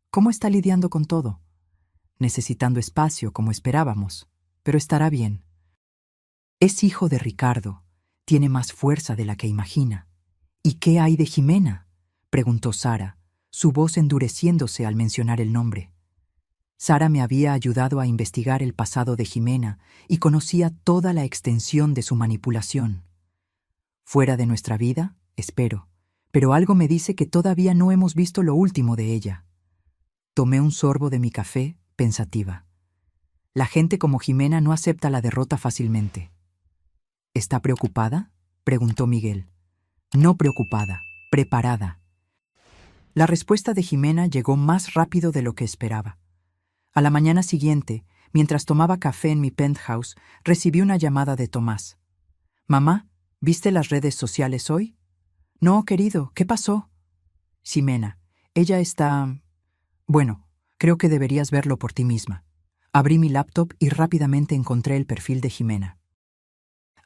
¿Cómo está lidiando con todo?» «Necesitando espacio, como esperábamos, pero estará bien. Es hijo de Ricardo, tiene más fuerza de la que imagina». «¿Y qué hay de Jimena?», preguntó Sara, su voz endureciéndose al mencionar el nombre. Sara me había ayudado a investigar el pasado de Jimena y conocía toda la extensión de su manipulación. «Fuera de nuestra vida, espero, pero algo me dice que todavía no hemos visto lo último de ella». Tomé un sorbo de mi café, pensativa. La gente como Jimena no acepta la derrota fácilmente. «¿Está preocupada?», preguntó Miguel. «No preocupada, preparada». La respuesta de Jimena llegó más rápido de lo que esperaba. A la mañana siguiente, mientras tomaba café en mi penthouse, recibí una llamada de Tomás. «Mamá, ¿viste las redes sociales hoy?». «No, querido, ¿qué pasó?». «Ximena, ella está... Bueno, creo que deberías verlo por ti misma». Abrí mi laptop y rápidamente encontré el perfil de Jimena.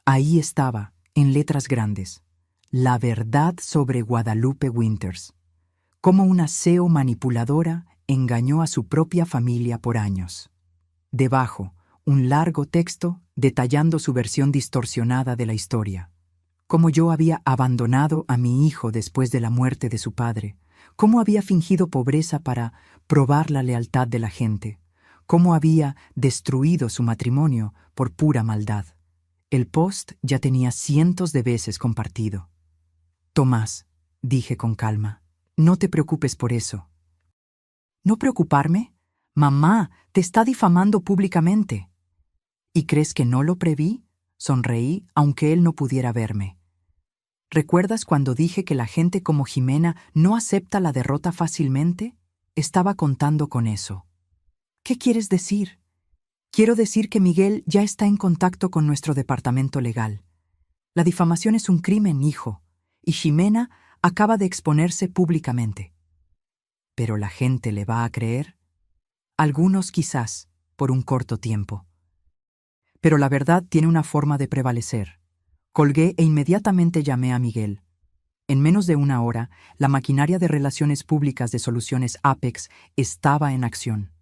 Ahí estaba, en letras grandes, la verdad sobre Guadalupe Winters. Cómo una CEO manipuladora engañó a su propia familia por años. Debajo, un largo texto detallando su versión distorsionada de la historia. Cómo yo había abandonado a mi hijo después de la muerte de su padre. Cómo había fingido pobreza para probar la lealtad de la gente. Cómo había destruido su matrimonio por pura maldad. El post ya tenía cientos de veces compartido. «Tomás», dije con calma, «no te preocupes por eso». «¿No preocuparme? Mamá, te está difamando públicamente». «¿Y crees que no lo preví?», sonreí, aunque él no pudiera verme. «¿Recuerdas cuando dije que la gente como Jimena no acepta la derrota fácilmente? Estaba contando con eso». «¿Qué quieres decir?». «Quiero decir que Miguel ya está en contacto con nuestro departamento legal. La difamación es un crimen, hijo, y Jimena acaba de exponerse públicamente». ¿Pero la gente le va a creer? Algunos quizás, por un corto tiempo. Pero la verdad tiene una forma de prevalecer. Colgué e inmediatamente llamé a Miguel. En menos de 1 hora, la maquinaria de relaciones públicas de Soluciones Apex estaba en acción.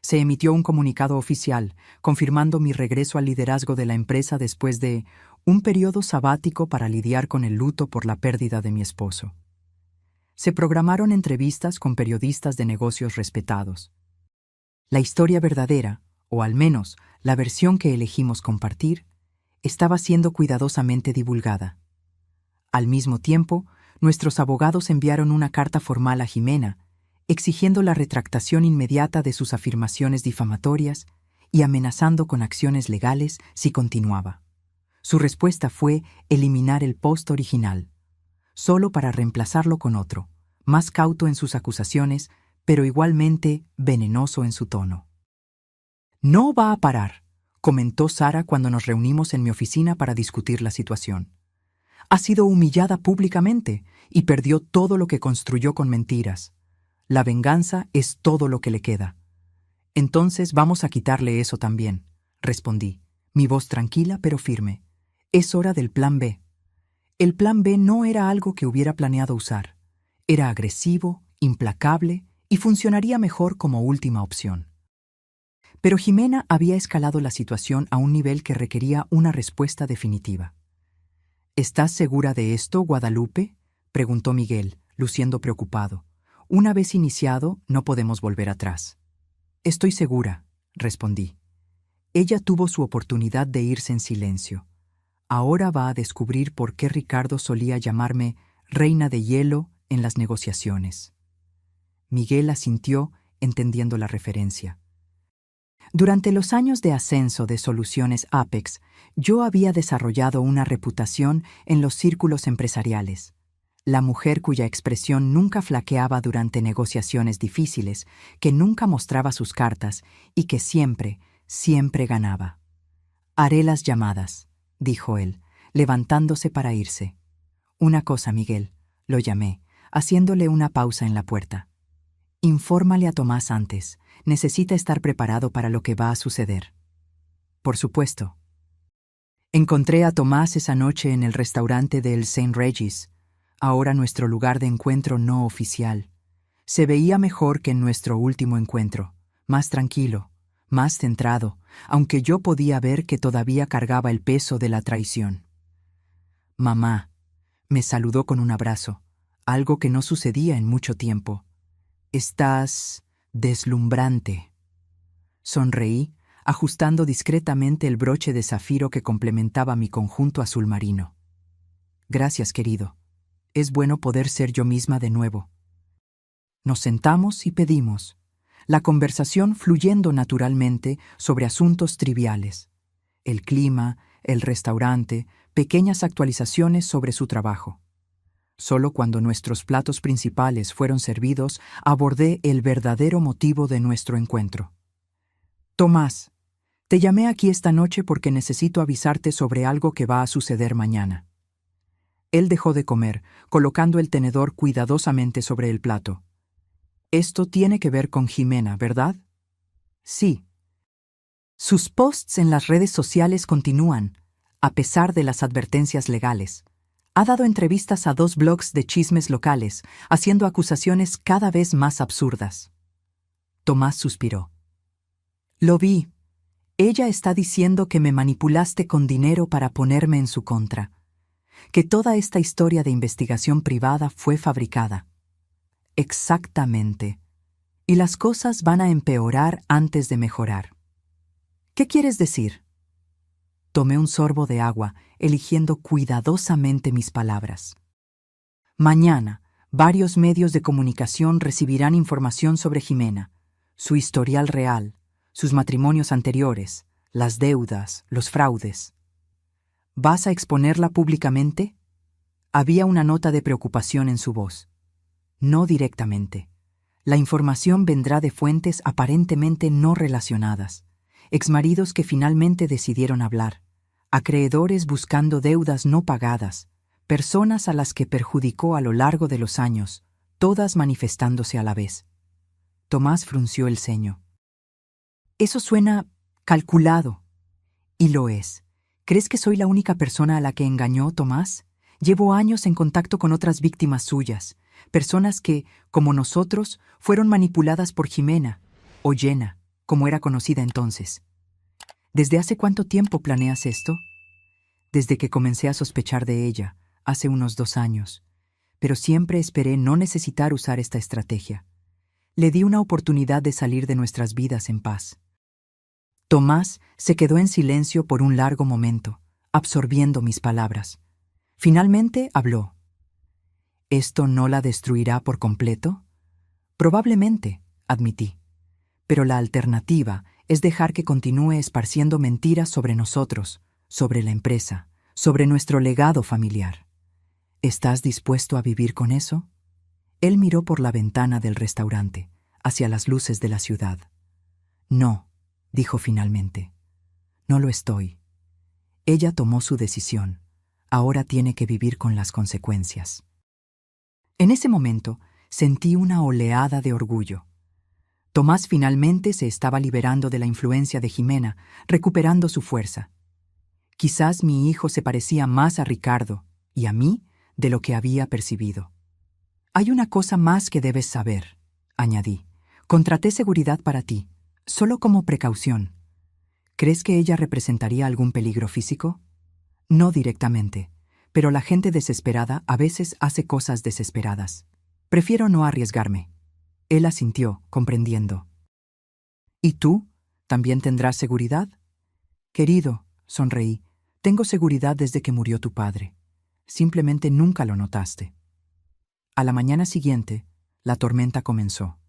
Se emitió un comunicado oficial, confirmando mi regreso al liderazgo de la empresa después de un periodo sabático para lidiar con el luto por la pérdida de mi esposo. Se programaron entrevistas con periodistas de negocios respetados. La historia verdadera, o al menos la versión que elegimos compartir, estaba siendo cuidadosamente divulgada. Al mismo tiempo, nuestros abogados enviaron una carta formal a Jimena, exigiendo la retractación inmediata de sus afirmaciones difamatorias y amenazando con acciones legales si continuaba. Su respuesta fue eliminar el post original, solo para reemplazarlo con otro, más cauto en sus acusaciones, pero igualmente venenoso en su tono. «No va a parar», comentó Sara cuando nos reunimos en mi oficina para discutir la situación. «Ha sido humillada públicamente y perdió todo lo que construyó con mentiras. La venganza es todo lo que le queda». «Entonces vamos a quitarle eso también», respondí, mi voz tranquila pero firme. «Es hora del plan B». El plan B no era algo que hubiera planeado usar. Era agresivo, implacable y funcionaría mejor como última opción. Pero Jimena había escalado la situación a un nivel que requería una respuesta definitiva. «¿Estás segura de esto, Guadalupe?», preguntó Miguel, luciendo preocupado. «Una vez iniciado, no podemos volver atrás». «Estoy segura», respondí. Ella tuvo su oportunidad de irse en silencio. Ahora va a descubrir por qué Ricardo solía llamarme reina de hielo en las negociaciones. Miguel asintió, entendiendo la referencia. Durante los años de ascenso de Soluciones Apex, yo había desarrollado una reputación en los círculos empresariales. La mujer cuya expresión nunca flaqueaba durante negociaciones difíciles, que nunca mostraba sus cartas y que siempre, siempre ganaba. «Haré las llamadas», dijo él, levantándose para irse. «Una cosa, Miguel», lo llamé, haciéndole una pausa en la puerta. «Infórmale a Tomás antes. Necesita estar preparado para lo que va a suceder». «Por supuesto». Encontré a Tomás esa noche en el restaurante del St. Regis, ahora nuestro lugar de encuentro no oficial. Se veía mejor que en nuestro último encuentro, más tranquilo, más centrado, aunque yo podía ver que todavía cargaba el peso de la traición. «Mamá», me saludó con un abrazo, algo que no sucedía en mucho tiempo. «Estás deslumbrante». Sonreí, ajustando discretamente el broche de zafiro que complementaba mi conjunto azul marino. «Gracias, querido. Es bueno poder ser yo misma de nuevo». Nos sentamos y pedimos, la conversación fluyendo naturalmente sobre asuntos triviales. El clima, el restaurante, pequeñas actualizaciones sobre su trabajo. Solo cuando nuestros platos principales fueron servidos, abordé el verdadero motivo de nuestro encuentro. «Tomás, te llamé aquí esta noche porque necesito avisarte sobre algo que va a suceder mañana». Él dejó de comer, colocando el tenedor cuidadosamente sobre el plato. «Esto tiene que ver con Jimena, ¿verdad?» «Sí». Sus posts en las redes sociales continúan, a pesar de las advertencias legales. Ha dado entrevistas a 2 blogs de chismes locales, haciendo acusaciones cada vez más absurdas. Tomás suspiró. «Lo vi. Ella está diciendo que me manipulaste con dinero para ponerme en su contra. Que toda esta historia de investigación privada fue fabricada». «Exactamente. Y las cosas van a empeorar antes de mejorar». «¿Qué quieres decir?» Tomé un sorbo de agua, eligiendo cuidadosamente mis palabras. «Mañana, varios medios de comunicación recibirán información sobre Jimena, su historial real, sus matrimonios anteriores, las deudas, los fraudes». «¿Vas a exponerla públicamente?» Había una nota de preocupación en su voz. «No directamente. La información vendrá de fuentes aparentemente no relacionadas, exmaridos que finalmente decidieron hablar, acreedores buscando deudas no pagadas, personas a las que perjudicó a lo largo de los años, todas manifestándose a la vez». Tomás frunció el ceño. «Eso suena calculado». «Y lo es. ¿Crees que soy la única persona a la que engañó Tomás? Llevo años en contacto con otras víctimas suyas, personas que, como nosotros, fueron manipuladas por Jimena, o Jenna, como era conocida entonces». «¿Desde hace cuánto tiempo planeas esto?» «Desde que comencé a sospechar de ella, hace unos 2 años. Pero siempre esperé no necesitar usar esta estrategia. Le di una oportunidad de salir de nuestras vidas en paz». Tomás se quedó en silencio por un largo momento, absorbiendo mis palabras. Finalmente habló. «¿Esto no la destruirá por completo?» «Probablemente», admití. «Pero la alternativa es dejar que continúe esparciendo mentiras sobre nosotros, sobre la empresa, sobre nuestro legado familiar. ¿Estás dispuesto a vivir con eso?» Él miró por la ventana del restaurante, hacia las luces de la ciudad. «No», dijo finalmente. «No lo estoy. Ella tomó su decisión. Ahora tiene que vivir con las consecuencias». En ese momento sentí una oleada de orgullo. Tomás finalmente se estaba liberando de la influencia de Jimena, recuperando su fuerza. Quizás mi hijo se parecía más a Ricardo y a mí de lo que había percibido. «Hay una cosa más que debes saber», añadí. «Contraté seguridad para ti, solo como precaución. ¿Crees que ella representaría algún peligro físico?» «No directamente, pero la gente desesperada a veces hace cosas desesperadas. Prefiero no arriesgarme». Él asintió, comprendiendo. «¿Y tú? ¿También tendrás seguridad?» Querido, sonreí, tengo seguridad desde que murió tu padre. Simplemente nunca lo notaste. A la mañana siguiente, la tormenta comenzó.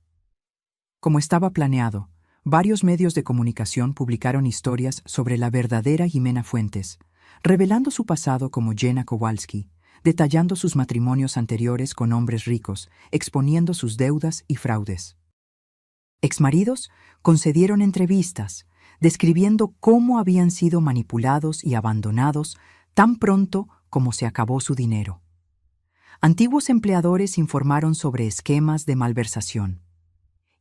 Como estaba planeado, varios medios de comunicación publicaron historias sobre la verdadera Jimena Fuentes, revelando su pasado como Jenna Kowalski, detallando sus matrimonios anteriores con hombres ricos, exponiendo sus deudas y fraudes. Exmaridos concedieron entrevistas, describiendo cómo habían sido manipulados y abandonados tan pronto como se acabó su dinero. Antiguos empleadores informaron sobre esquemas de malversación.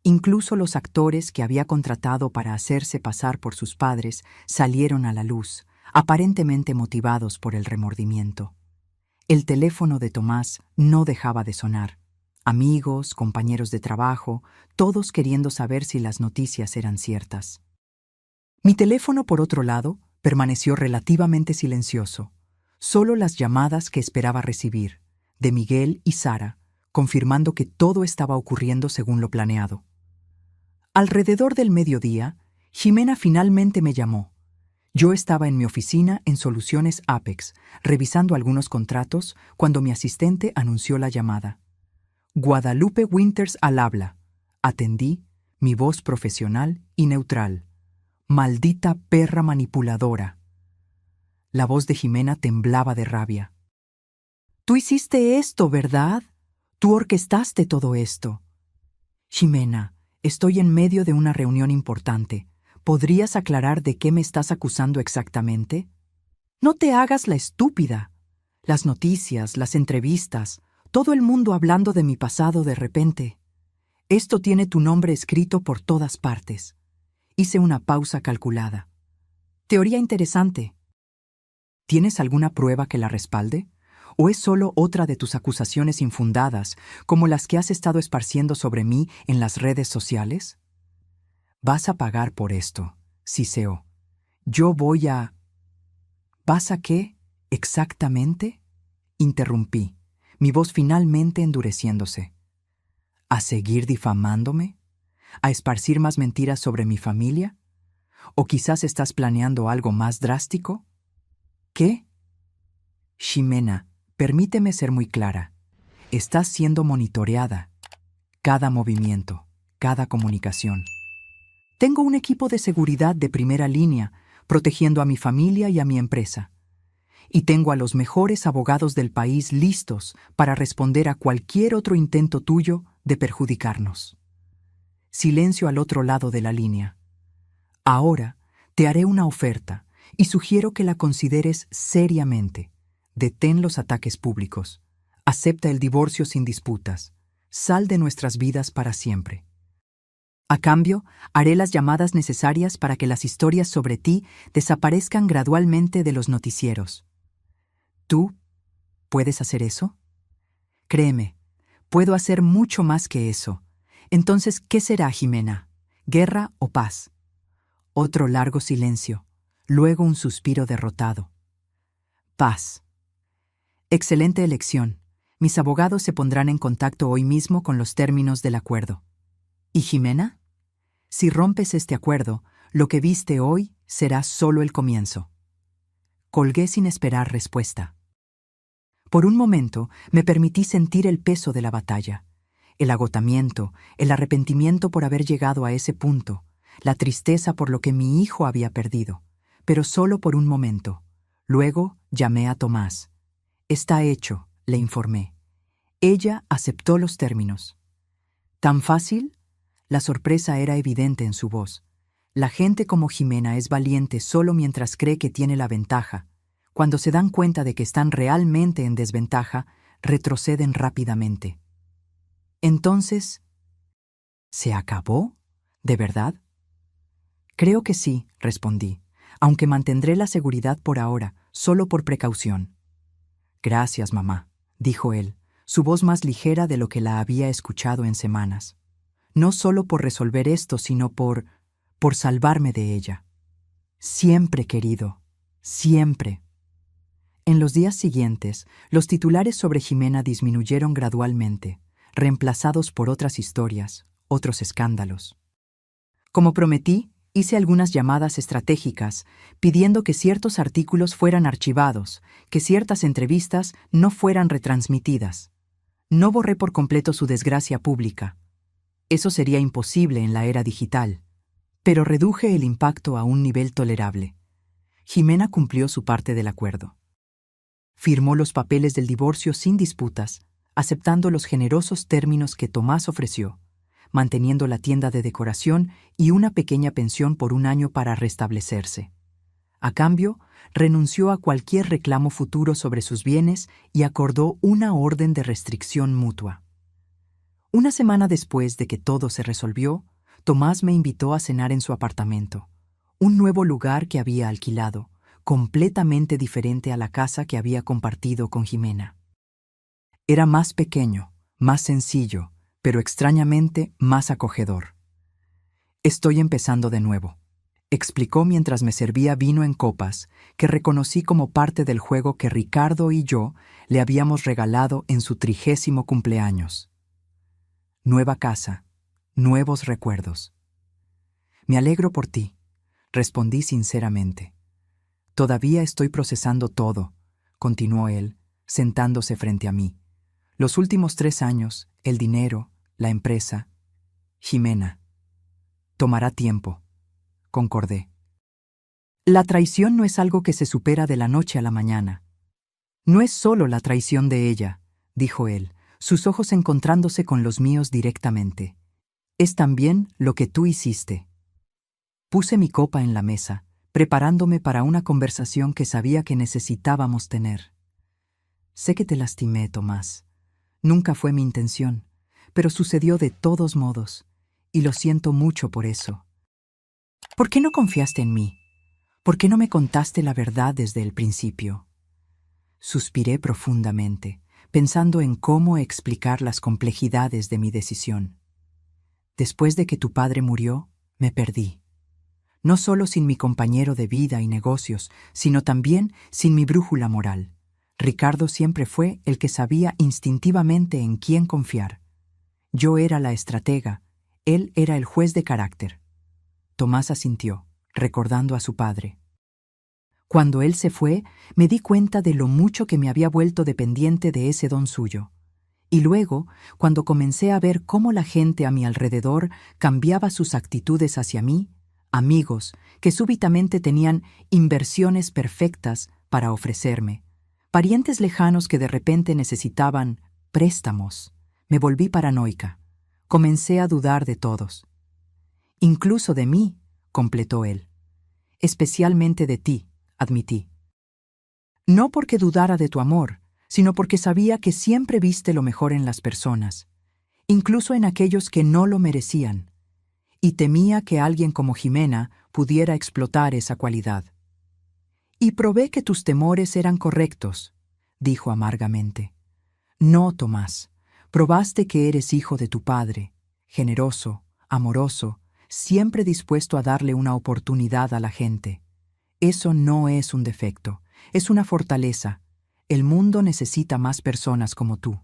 Incluso los actores que había contratado para hacerse pasar por sus padres salieron a la luz, aparentemente motivados por el remordimiento. El teléfono de Tomás no dejaba de sonar. Amigos, compañeros de trabajo, todos queriendo saber si las noticias eran ciertas. Mi teléfono, por otro lado, permaneció relativamente silencioso. Solo las llamadas que esperaba recibir, de Miguel y Sara, confirmando que todo estaba ocurriendo según lo planeado. Alrededor del mediodía, Jimena finalmente me llamó. Yo estaba en mi oficina en Soluciones Apex, revisando algunos contratos, cuando mi asistente anunció la llamada. Guadalupe Winters al habla. Atendí, mi voz profesional y neutral. Maldita perra manipuladora. La voz de Jimena temblaba de rabia. Tú hiciste esto, ¿verdad? Tú orquestaste todo esto. Jimena, estoy en medio de una reunión importante. ¿Podrías aclarar de qué me estás acusando exactamente? No te hagas la estúpida. Las noticias, las entrevistas, todo el mundo hablando de mi pasado de repente. Esto tiene tu nombre escrito por todas partes. Hice una pausa calculada. Teoría interesante. ¿Tienes alguna prueba que la respalde? ¿O es solo otra de tus acusaciones infundadas, como las que has estado esparciendo sobre mí en las redes sociales? Vas a pagar por esto, siseo. Yo voy a... ¿Vas a qué? ¿Exactamente? Interrumpí, mi voz finalmente endureciéndose. ¿A seguir difamándome? ¿A esparcir más mentiras sobre mi familia? ¿O quizás estás planeando algo más drástico? ¿Qué? Ximena, permíteme ser muy clara. Estás siendo monitoreada. Cada movimiento, cada comunicación. Tengo un equipo de seguridad de primera línea, protegiendo a mi familia y a mi empresa. Y tengo a los mejores abogados del país listos para responder a cualquier otro intento tuyo de perjudicarnos. Silencio al otro lado de la línea. Ahora te haré una oferta y sugiero que la consideres seriamente. Detén los ataques públicos. Acepta el divorcio sin disputas. Sal de nuestras vidas para siempre. A cambio, haré las llamadas necesarias para que las historias sobre ti desaparezcan gradualmente de los noticieros. ¿Tú puedes hacer eso? Créeme, puedo hacer mucho más que eso. Entonces, ¿qué será, Jimena? ¿Guerra o paz? Otro largo silencio, luego un suspiro derrotado. Paz. Excelente elección. Mis abogados se pondrán en contacto hoy mismo con los términos del acuerdo. ¿Y Jimena? Si rompes este acuerdo, lo que viste hoy será solo el comienzo. Colgué sin esperar respuesta. Por un momento me permití sentir el peso de la batalla, el agotamiento, el arrepentimiento por haber llegado a ese punto, la tristeza por lo que mi hijo había perdido, pero solo por un momento. Luego llamé a Tomás. Está hecho, le informé. Ella aceptó los términos. ¿Tan fácil? La sorpresa era evidente en su voz. La gente como Jimena es valiente solo mientras cree que tiene la ventaja. Cuando se dan cuenta de que están realmente en desventaja, retroceden rápidamente. Entonces, ¿se acabó? ¿De verdad? Creo que sí, respondí, aunque mantendré la seguridad por ahora, solo por precaución. Gracias, mamá, dijo él, su voz más ligera de lo que la había escuchado en semanas. No solo por resolver esto, sino por salvarme de ella. Siempre, querido, siempre. En los días siguientes, los titulares sobre Jimena disminuyeron gradualmente, reemplazados por otras historias, otros escándalos. Como prometí, Hice algunas llamadas estratégicas, pidiendo que ciertos artículos fueran archivados, que ciertas entrevistas no fueran retransmitidas. No borré por completo su desgracia pública. Eso sería imposible en la era digital, pero reduje el impacto a un nivel tolerable. Jimena cumplió su parte del acuerdo. Firmó los papeles del divorcio sin disputas, aceptando los generosos términos que Tomás ofreció, manteniendo la tienda de decoración y una pequeña pensión por un año para restablecerse. A cambio, renunció a cualquier reclamo futuro sobre sus bienes y acordó una orden de restricción mutua. Una semana después de que todo se resolvió, Tomás me invitó a cenar en su apartamento, un nuevo lugar que había alquilado, completamente diferente a la casa que había compartido con Jimena. Era más pequeño, más sencillo, pero extrañamente más acogedor. «Estoy empezando de nuevo», explicó mientras me servía vino en copas que reconocí como parte del juego que Ricardo y yo le habíamos regalado en su 30º cumpleaños. Nueva casa, nuevos recuerdos. «Me alegro por ti», respondí sinceramente. «Todavía estoy procesando todo», continuó él, sentándose frente a mí. «Los últimos 3 años, el dinero, la empresa. Jimena. Tomará tiempo», concordé. «La traición no es algo que se supera de la noche a la mañana». «No es solo la traición de ella», dijo él, sus ojos encontrándose con los míos directamente. «Es también lo que tú hiciste». Puse mi copa en la mesa, preparándome para una conversación que sabía que necesitábamos tener. «Sé que te lastimé, Tomás. Nunca fue mi intención, pero sucedió de todos modos, y lo siento mucho por eso. ¿Por qué no confiaste en mí? ¿Por qué no me contaste la verdad desde el principio?» Suspiré profundamente, pensando en cómo explicar las complejidades de mi decisión. «Después de que tu padre murió, me perdí. No solo sin mi compañero de vida y negocios, sino también sin mi brújula moral. Ricardo siempre fue el que sabía instintivamente en quién confiar. Yo era la estratega, él era el juez de carácter». Tomás asintió, recordando a su padre. «Cuando él se fue, me di cuenta de lo mucho que me había vuelto dependiente de ese don suyo. Y luego, cuando comencé a ver cómo la gente a mi alrededor cambiaba sus actitudes hacia mí, amigos que súbitamente tenían inversiones perfectas para ofrecerme, parientes lejanos que de repente necesitaban préstamos, me volví paranoica. Comencé a dudar de todos. «Incluso de mí», completó él. «Especialmente de ti», admití. «No porque dudara de tu amor, sino porque sabía que siempre viste lo mejor en las personas, incluso en aquellos que no lo merecían, y temía que alguien como Jimena pudiera explotar esa cualidad. Y probé que tus temores eran correctos», dijo amargamente. «No, Tomás, probaste que eres hijo de tu padre, generoso, amoroso, siempre dispuesto a darle una oportunidad a la gente. Eso no es un defecto, es una fortaleza. El mundo necesita más personas como tú».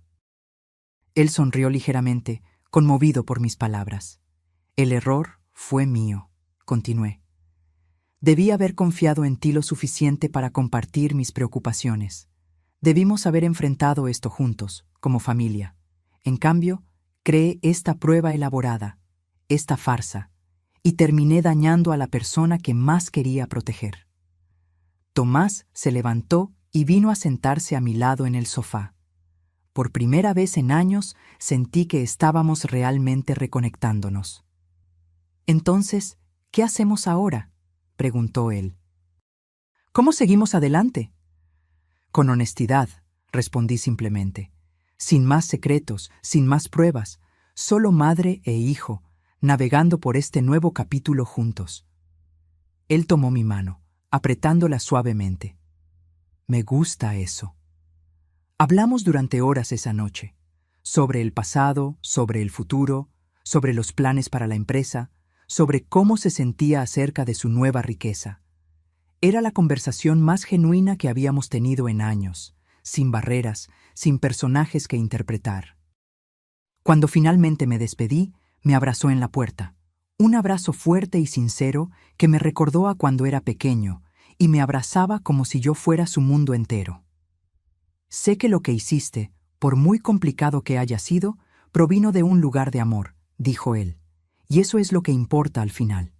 Él sonrió ligeramente, conmovido por mis palabras. «El error fue mío», continué. «Debí haber confiado en ti lo suficiente para compartir mis preocupaciones. Debimos haber enfrentado esto juntos, como familia. En cambio, creé esta prueba elaborada, esta farsa, y terminé dañando a la persona que más quería proteger». Tomás se levantó y vino a sentarse a mi lado en el sofá. Por primera vez en años sentí que estábamos realmente reconectándonos. «Entonces, ¿qué hacemos ahora?», preguntó él. «¿Cómo seguimos adelante?». «Con honestidad», respondí simplemente. «Sin más secretos, sin más pruebas, solo madre e hijo, navegando por este nuevo capítulo juntos». Él tomó mi mano, apretándola suavemente. «Me gusta eso». Hablamos durante horas esa noche, sobre el pasado, sobre el futuro, sobre los planes para la empresa, sobre cómo se sentía acerca de su nueva riqueza. Era la conversación más genuina que habíamos tenido en años, sin barreras, sin personajes que interpretar. Cuando finalmente me despedí, me abrazó en la puerta, Un abrazo fuerte y sincero que me recordó a cuando era pequeño y me abrazaba como si yo fuera su mundo entero. Sé que lo que hiciste, por muy complicado que haya sido, provino de un lugar de amor, dijo él, y eso es lo que importa al final.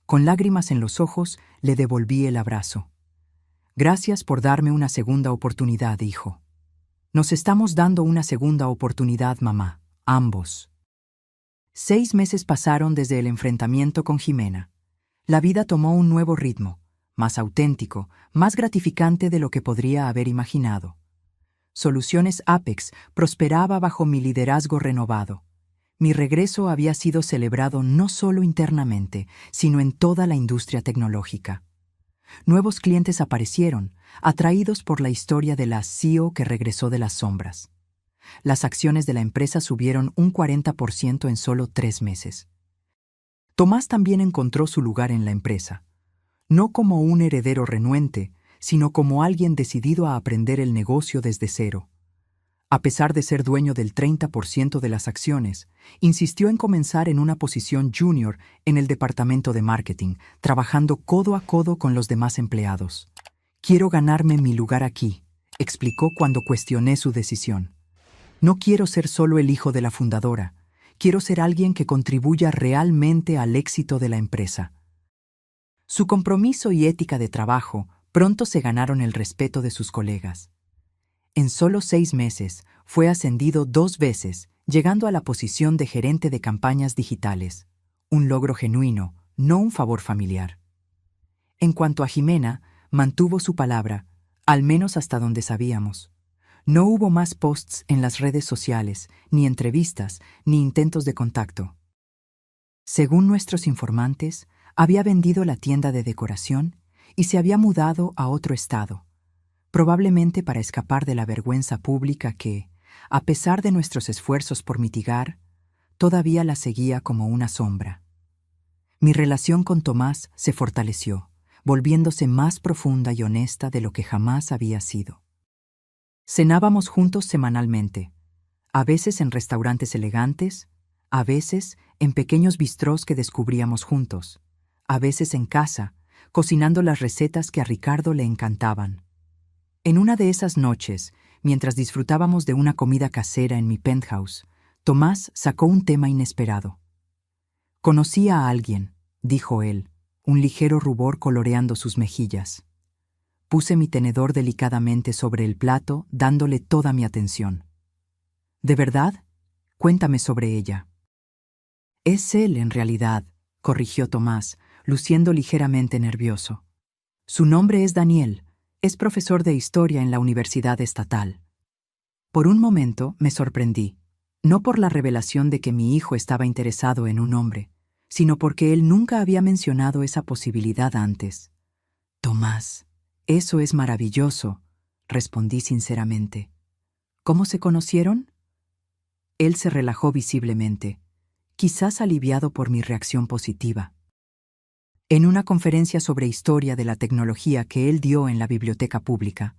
Con lágrimas en los ojos, le devolví el abrazo. Gracias por darme una segunda oportunidad, hijo. Nos estamos dando una segunda oportunidad, mamá, ambos. 6 meses pasaron desde el enfrentamiento con Jimena. La vida tomó un nuevo ritmo, más auténtico, más gratificante de lo que podría haber imaginado. Soluciones Apex prosperaba bajo mi liderazgo renovado. Mi regreso había sido celebrado no solo internamente, sino en toda la industria tecnológica. Nuevos clientes aparecieron, atraídos por la historia de la CEO que regresó de las sombras. Las acciones de la empresa subieron un 40% en solo 3 meses. Tomás también encontró su lugar en la empresa, no como un heredero renuente, sino como alguien decidido a aprender el negocio desde cero. A pesar de ser dueño del 30% de las acciones, insistió en comenzar en una posición junior en el departamento de marketing, trabajando codo a codo con los demás empleados. «Quiero ganarme mi lugar aquí», explicó cuando cuestioné su decisión. «No quiero ser solo el hijo de la fundadora, quiero ser alguien que contribuya realmente al éxito de la empresa». Su compromiso y ética de trabajo pronto se ganaron el respeto de sus colegas. En solo 6 meses, fue ascendido 2 veces, llegando a la posición de gerente de campañas digitales. Un logro genuino, no un favor familiar. En cuanto a Jimena, mantuvo su palabra, al menos hasta donde sabíamos. No hubo más posts en las redes sociales, ni entrevistas, ni intentos de contacto. Según nuestros informantes, había vendido la tienda de decoración y se había mudado a otro estado, probablemente para escapar de la vergüenza pública que, a pesar de nuestros esfuerzos por mitigar, todavía la seguía como una sombra. Mi relación con Tomás se fortaleció, volviéndose más profunda y honesta de lo que jamás había sido. Cenábamos juntos semanalmente, a veces en restaurantes elegantes, a veces en pequeños bistrós que descubríamos juntos, a veces en casa, cocinando las recetas que a Ricardo le encantaban. En una de esas noches, mientras disfrutábamos de una comida casera en mi penthouse, Tomás sacó un tema inesperado. «Conocí a alguien», dijo él, un ligero rubor coloreando sus mejillas. Puse mi tenedor delicadamente sobre el plato, dándole toda mi atención. «¿De verdad? Cuéntame sobre ella». «Es él, en realidad», corrigió Tomás, luciendo ligeramente nervioso. «Su nombre es Daniel, es profesor de historia en la Universidad Estatal». Por un momento me sorprendí, no por la revelación de que mi hijo estaba interesado en un hombre, sino porque él nunca había mencionado esa posibilidad antes. «Tomás, eso es maravilloso», respondí sinceramente. «¿Cómo se conocieron?» Él se relajó visiblemente, quizás aliviado por mi reacción positiva. En una conferencia sobre historia de la tecnología que él dio en la biblioteca pública.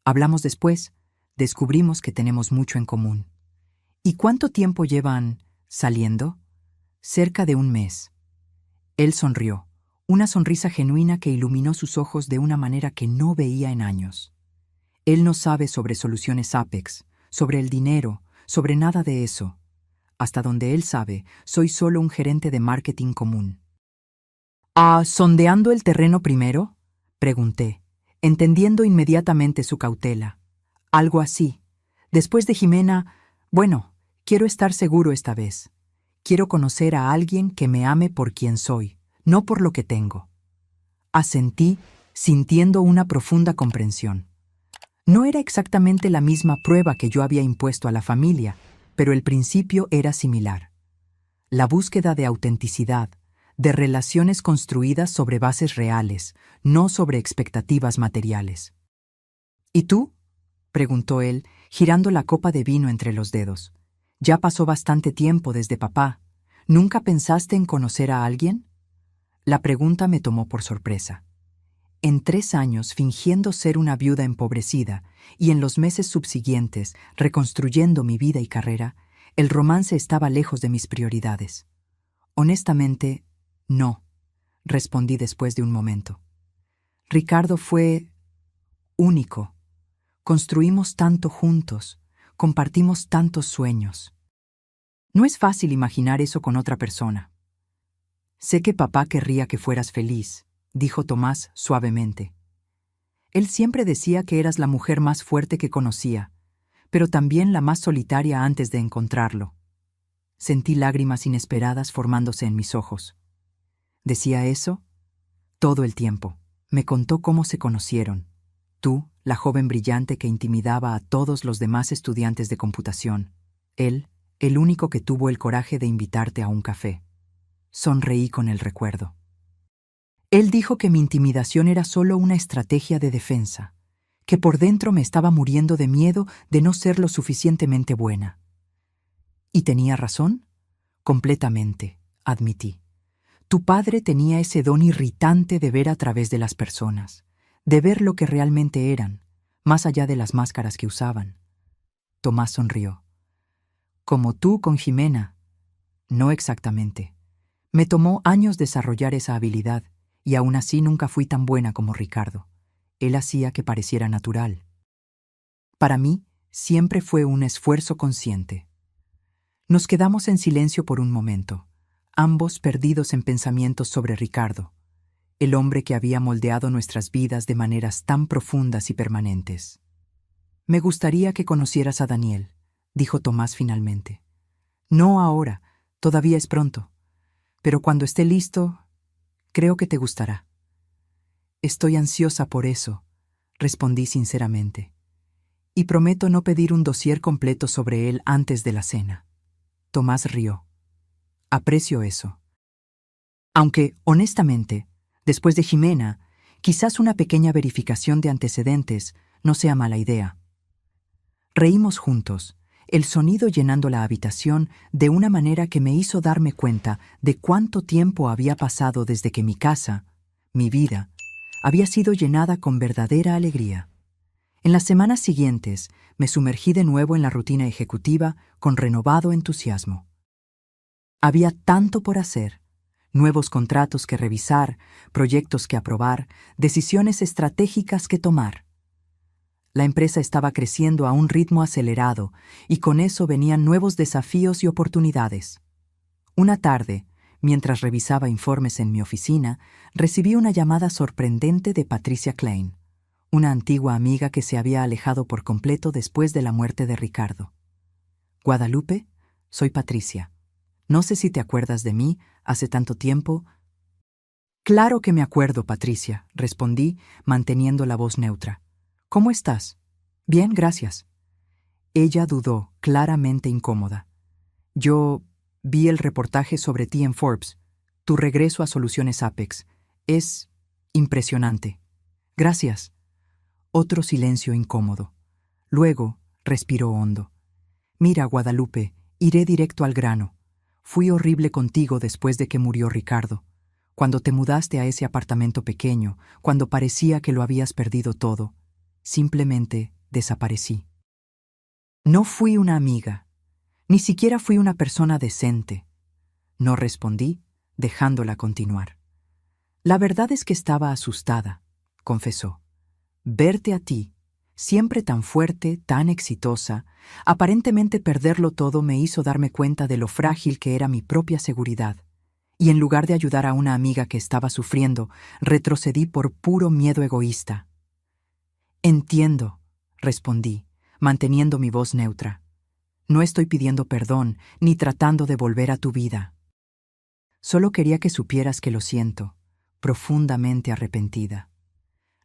Hablamos después, descubrimos que tenemos mucho en común. ¿Y cuánto tiempo llevan saliendo? Cerca de 1 mes. Él sonrió, una sonrisa genuina que iluminó sus ojos de una manera que no veía en años. Él no sabe sobre soluciones Apex, sobre el dinero, sobre nada de eso. Hasta donde él sabe, soy solo un gerente de marketing común. ¿Sondeando el terreno primero?, pregunté, entendiendo inmediatamente su cautela. Algo así. Después de Jimena, bueno, quiero estar seguro esta vez. Quiero conocer a alguien que me ame por quien soy, no por lo que tengo. Asentí, sintiendo una profunda comprensión. No era exactamente la misma prueba que yo había impuesto a la familia, pero el principio era similar. La búsqueda de autenticidad, de relaciones construidas sobre bases reales, no sobre expectativas materiales. ¿Y tú?, preguntó él, girando la copa de vino entre los dedos. Ya pasó bastante tiempo desde papá. ¿Nunca pensaste en conocer a alguien? La pregunta me tomó por sorpresa. En 3 años fingiendo ser una viuda empobrecida y en los meses subsiguientes reconstruyendo mi vida y carrera, el romance estaba lejos de mis prioridades. Honestamente, no, respondí después de un momento. Ricardo fue único. Construimos tanto juntos, compartimos tantos sueños. No es fácil imaginar eso con otra persona. Sé que papá querría que fueras feliz, dijo Tomás suavemente. Él siempre decía que eras la mujer más fuerte que conocía, pero también la más solitaria antes de encontrarlo. Sentí lágrimas inesperadas formándose en mis ojos. ¿Decía eso? Todo el tiempo. Me contó cómo se conocieron. Tú, la joven brillante que intimidaba a todos los demás estudiantes de computación. Él, el único que tuvo el coraje de invitarte a un café. Sonreí con el recuerdo. Él dijo que mi intimidación era solo una estrategia de defensa, que por dentro me estaba muriendo de miedo de no ser lo suficientemente buena. ¿Y tenía razón? Completamente, admití. Tu padre tenía ese don irritante de ver a través de las personas, de ver lo que realmente eran, más allá de las máscaras que usaban. Tomás sonrió. Como tú con Jimena. No exactamente. Me tomó años desarrollar esa habilidad, y aún así nunca fui tan buena como Ricardo. Él hacía que pareciera natural. Para mí, siempre fue un esfuerzo consciente. Nos quedamos en silencio por un momento, ambos perdidos en pensamientos sobre Ricardo, el hombre que había moldeado nuestras vidas de maneras tan profundas y permanentes. Me gustaría que conocieras a Daniel, dijo Tomás finalmente. No ahora, todavía es pronto, pero cuando esté listo, creo que te gustará. Estoy ansiosa por eso, respondí sinceramente, y prometo no pedir un dossier completo sobre él antes de la cena. Tomás rió. Aprecio eso. Aunque, honestamente, después de Jimena, quizás una pequeña verificación de antecedentes no sea mala idea. Reímos juntos, el sonido llenando la habitación de una manera que me hizo darme cuenta de cuánto tiempo había pasado desde que mi casa, mi vida, había sido llenada con verdadera alegría. En las semanas siguientes me sumergí de nuevo en la rutina ejecutiva con renovado entusiasmo. Había tanto por hacer, nuevos contratos que revisar, proyectos que aprobar, decisiones estratégicas que tomar. La empresa estaba creciendo a un ritmo acelerado y con eso venían nuevos desafíos y oportunidades. Una tarde, mientras revisaba informes en mi oficina, recibí una llamada sorprendente de Patricia Klein, una antigua amiga que se había alejado por completo después de la muerte de Ricardo. Guadalupe, soy Patricia. No sé si te acuerdas de mí, hace tanto tiempo. Claro que me acuerdo, Patricia, respondí, manteniendo la voz neutra. ¿Cómo estás? Bien, gracias. Ella dudó, claramente incómoda. Yo vi el reportaje sobre ti en Forbes. Tu regreso a Soluciones Apex. Es impresionante. Gracias. Otro silencio incómodo. Luego, respiró hondo. Mira, Guadalupe, iré directo al grano. Fui horrible contigo después de que murió Ricardo. Cuando te mudaste a ese apartamento pequeño, cuando parecía que lo habías perdido todo, simplemente desaparecí. No fui una amiga, ni siquiera fui una persona decente. No respondí, dejándola continuar. La verdad es que estaba asustada, confesó. Verte a ti, siempre tan fuerte, tan exitosa, aparentemente perderlo todo me hizo darme cuenta de lo frágil que era mi propia seguridad. Y en lugar de ayudar a una amiga que estaba sufriendo, retrocedí por puro miedo egoísta. Entiendo, respondí, manteniendo mi voz neutra. No estoy pidiendo perdón ni tratando de volver a tu vida. Solo quería que supieras que lo siento, profundamente arrepentida.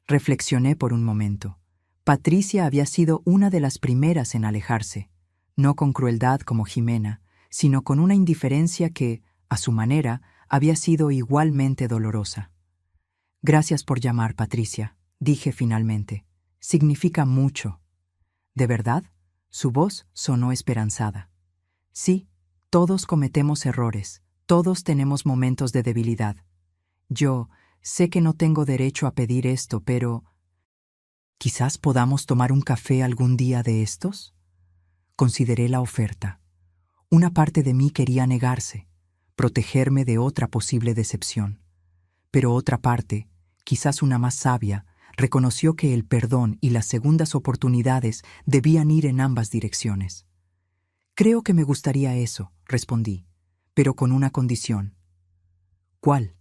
Reflexioné por un momento. Patricia había sido una de las primeras en alejarse, no con crueldad como Jimena, sino con una indiferencia que, a su manera, había sido igualmente dolorosa. Gracias por llamar, Patricia, dije finalmente. Significa mucho. ¿De verdad? Su voz sonó esperanzada. Sí, todos cometemos errores, todos tenemos momentos de debilidad. Yo sé que no tengo derecho a pedir esto, pero ¿quizás podamos tomar un café algún día de estos? Consideré la oferta. Una parte de mí quería negarse, protegerme de otra posible decepción. Pero otra parte, quizás una más sabia, reconoció que el perdón y las segundas oportunidades debían ir en ambas direcciones. Creo que me gustaría eso, respondí, pero con una condición. ¿Cuál?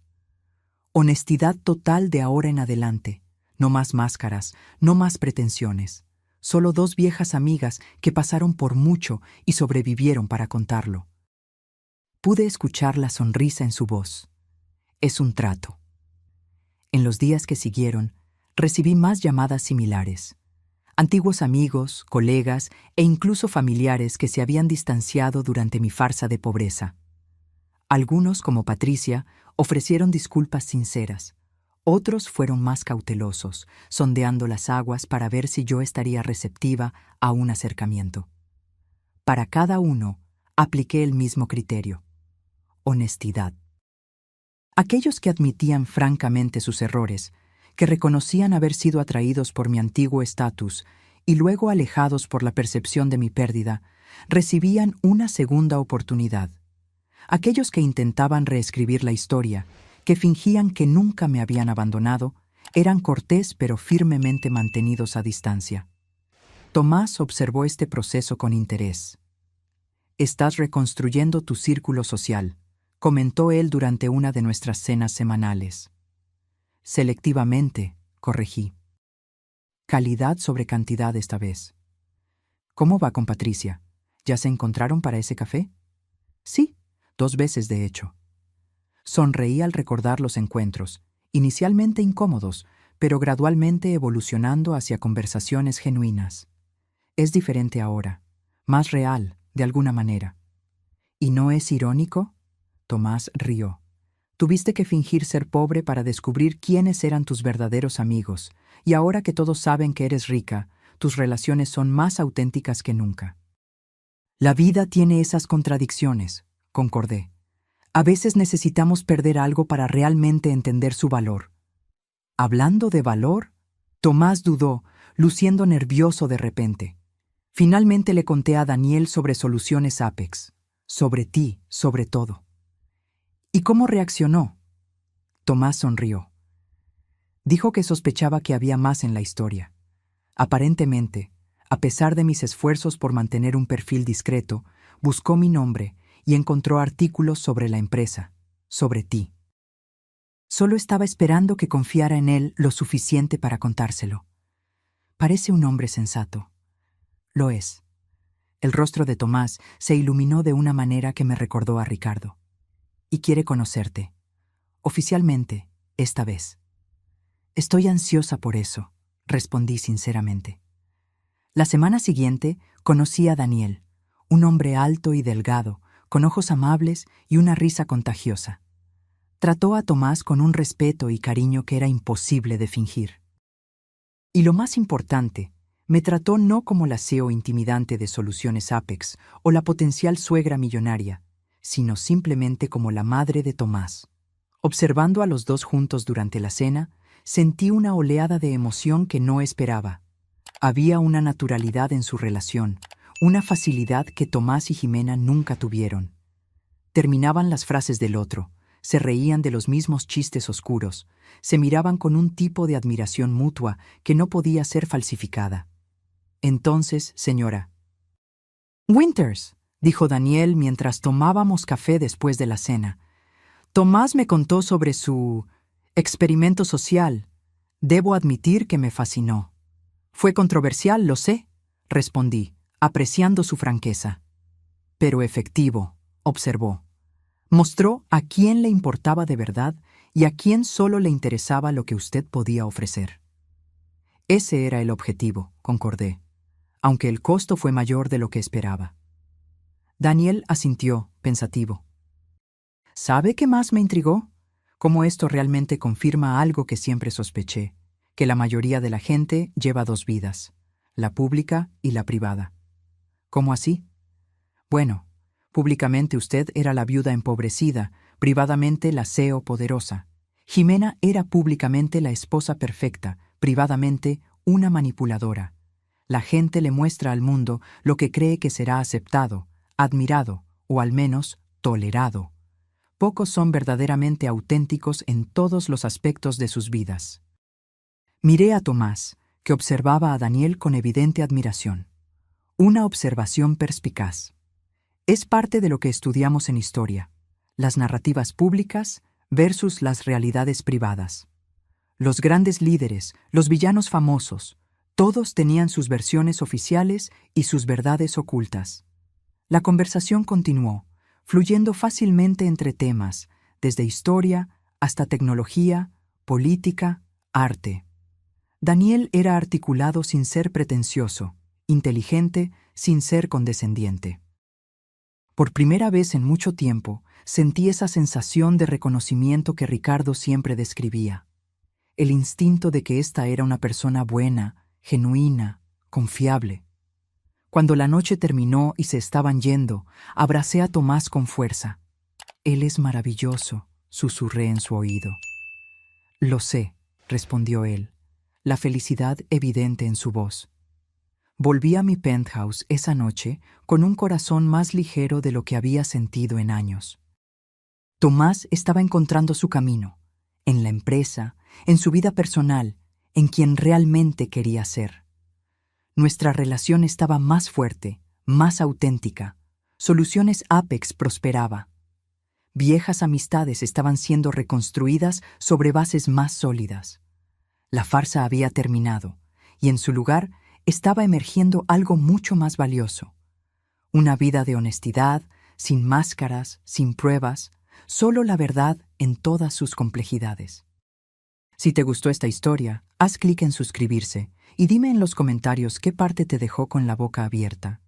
Honestidad total de ahora en adelante. No más máscaras, no más pretensiones. Solo dos viejas amigas que pasaron por mucho y sobrevivieron para contarlo. Pude escuchar la sonrisa en su voz. Es un trato. En los días que siguieron, recibí más llamadas similares. Antiguos amigos, colegas e incluso familiares que se habían distanciado durante mi farsa de pobreza. Algunos, como Patricia, ofrecieron disculpas sinceras. Otros fueron más cautelosos, sondeando las aguas para ver si yo estaría receptiva a un acercamiento. Para cada uno, apliqué el mismo criterio: honestidad. Aquellos que admitían francamente sus errores, que reconocían haber sido atraídos por mi antiguo estatus y luego alejados por la percepción de mi pérdida, recibían una segunda oportunidad. Aquellos que intentaban reescribir la historia, que fingían que nunca me habían abandonado, eran cortés pero firmemente mantenidos a distancia. Tomás observó este proceso con interés. «Estás reconstruyendo tu círculo social», comentó él durante una de nuestras cenas semanales. «Selectivamente», corregí. Calidad sobre cantidad esta vez. «¿Cómo va con Patricia? ¿Ya se encontraron para ese café?» «Sí, 2 veces de hecho». Sonreí al recordar los encuentros, inicialmente incómodos, pero gradualmente evolucionando hacia conversaciones genuinas. Es diferente ahora, más real, de alguna manera. ¿Y no es irónico? Tomás rió. Tuviste que fingir ser pobre para descubrir quiénes eran tus verdaderos amigos, y ahora que todos saben que eres rica, tus relaciones son más auténticas que nunca. La vida tiene esas contradicciones, concordé. A veces necesitamos perder algo para realmente entender su valor. Hablando de valor, Tomás dudó, luciendo nervioso de repente. Finalmente le conté a Daniel sobre Soluciones Apex, sobre ti, sobre todo. ¿Y cómo reaccionó? Tomás sonrió. Dijo que sospechaba que había más en la historia. Aparentemente, a pesar de mis esfuerzos por mantener un perfil discreto, buscó mi nombre y encontró artículos sobre la empresa, sobre ti. Solo estaba esperando que confiara en él lo suficiente para contárselo. Parece un hombre sensato. Lo es. El rostro de Tomás se iluminó de una manera que me recordó a Ricardo. Y quiere conocerte. Oficialmente, esta vez. Estoy ansiosa por eso, respondí sinceramente. La semana siguiente conocí a Daniel, un hombre alto y delgado, con ojos amables y una risa contagiosa. Trató a Tomás con un respeto y cariño que era imposible de fingir. Y lo más importante, me trató no como la CEO intimidante de Soluciones Apex o la potencial suegra millonaria, sino simplemente como la madre de Tomás. Observando a los dos juntos durante la cena, sentí una oleada de emoción que no esperaba. Había una naturalidad en su relación, una facilidad que Tomás y Jimena nunca tuvieron. Terminaban las frases del otro, se reían de los mismos chistes oscuros, se miraban con un tipo de admiración mutua que no podía ser falsificada. Entonces, señora. «Winters», dijo Daniel mientras tomábamos café después de la cena. «Tomás me contó sobre su experimento social. Debo admitir que me fascinó». «Fue controversial, lo sé», respondí, apreciando su franqueza. «Pero efectivo», observó. Mostró a quién le importaba de verdad y a quién solo le interesaba lo que usted podía ofrecer. Ese era el objetivo, concordé, aunque el costo fue mayor de lo que esperaba. Daniel asintió, pensativo. ¿Sabe qué más me intrigó? Cómo esto realmente confirma algo que siempre sospeché, que la mayoría de la gente lleva 2 vidas, la pública y la privada. ¿Cómo así? Bueno, públicamente usted era la viuda empobrecida, privadamente la CEO poderosa. Jimena era públicamente la esposa perfecta, privadamente una manipuladora. La gente le muestra al mundo lo que cree que será aceptado, admirado o al menos tolerado. Pocos son verdaderamente auténticos en todos los aspectos de sus vidas. Miré a Tomás, que observaba a Daniel con evidente admiración. Una observación perspicaz. Es parte de lo que estudiamos en historia, las narrativas públicas versus las realidades privadas. Los grandes líderes, los villanos famosos, todos tenían sus versiones oficiales y sus verdades ocultas. La conversación continuó, fluyendo fácilmente entre temas, desde historia hasta tecnología, política, arte. Daniel era articulado sin ser pretencioso, inteligente sin ser condescendiente. Por primera vez en mucho tiempo, sentí esa sensación de reconocimiento que Ricardo siempre describía. El instinto de que ésta era una persona buena, genuina, confiable. Cuando la noche terminó y se estaban yendo, abracé a Tomás con fuerza. «Él es maravilloso», susurré en su oído. «Lo sé», respondió él, la felicidad evidente en su voz. Volví a mi penthouse esa noche con un corazón más ligero de lo que había sentido en años. Tomás estaba encontrando su camino, en la empresa, en su vida personal, en quien realmente quería ser. Nuestra relación estaba más fuerte, más auténtica. Soluciones Apex prosperaba. Viejas amistades estaban siendo reconstruidas sobre bases más sólidas. La farsa había terminado, y en su lugar estaba emergiendo algo mucho más valioso. Una vida de honestidad, sin máscaras, sin pruebas, solo la verdad en todas sus complejidades. Si te gustó esta historia, haz clic en suscribirse y dime en los comentarios qué parte te dejó con la boca abierta.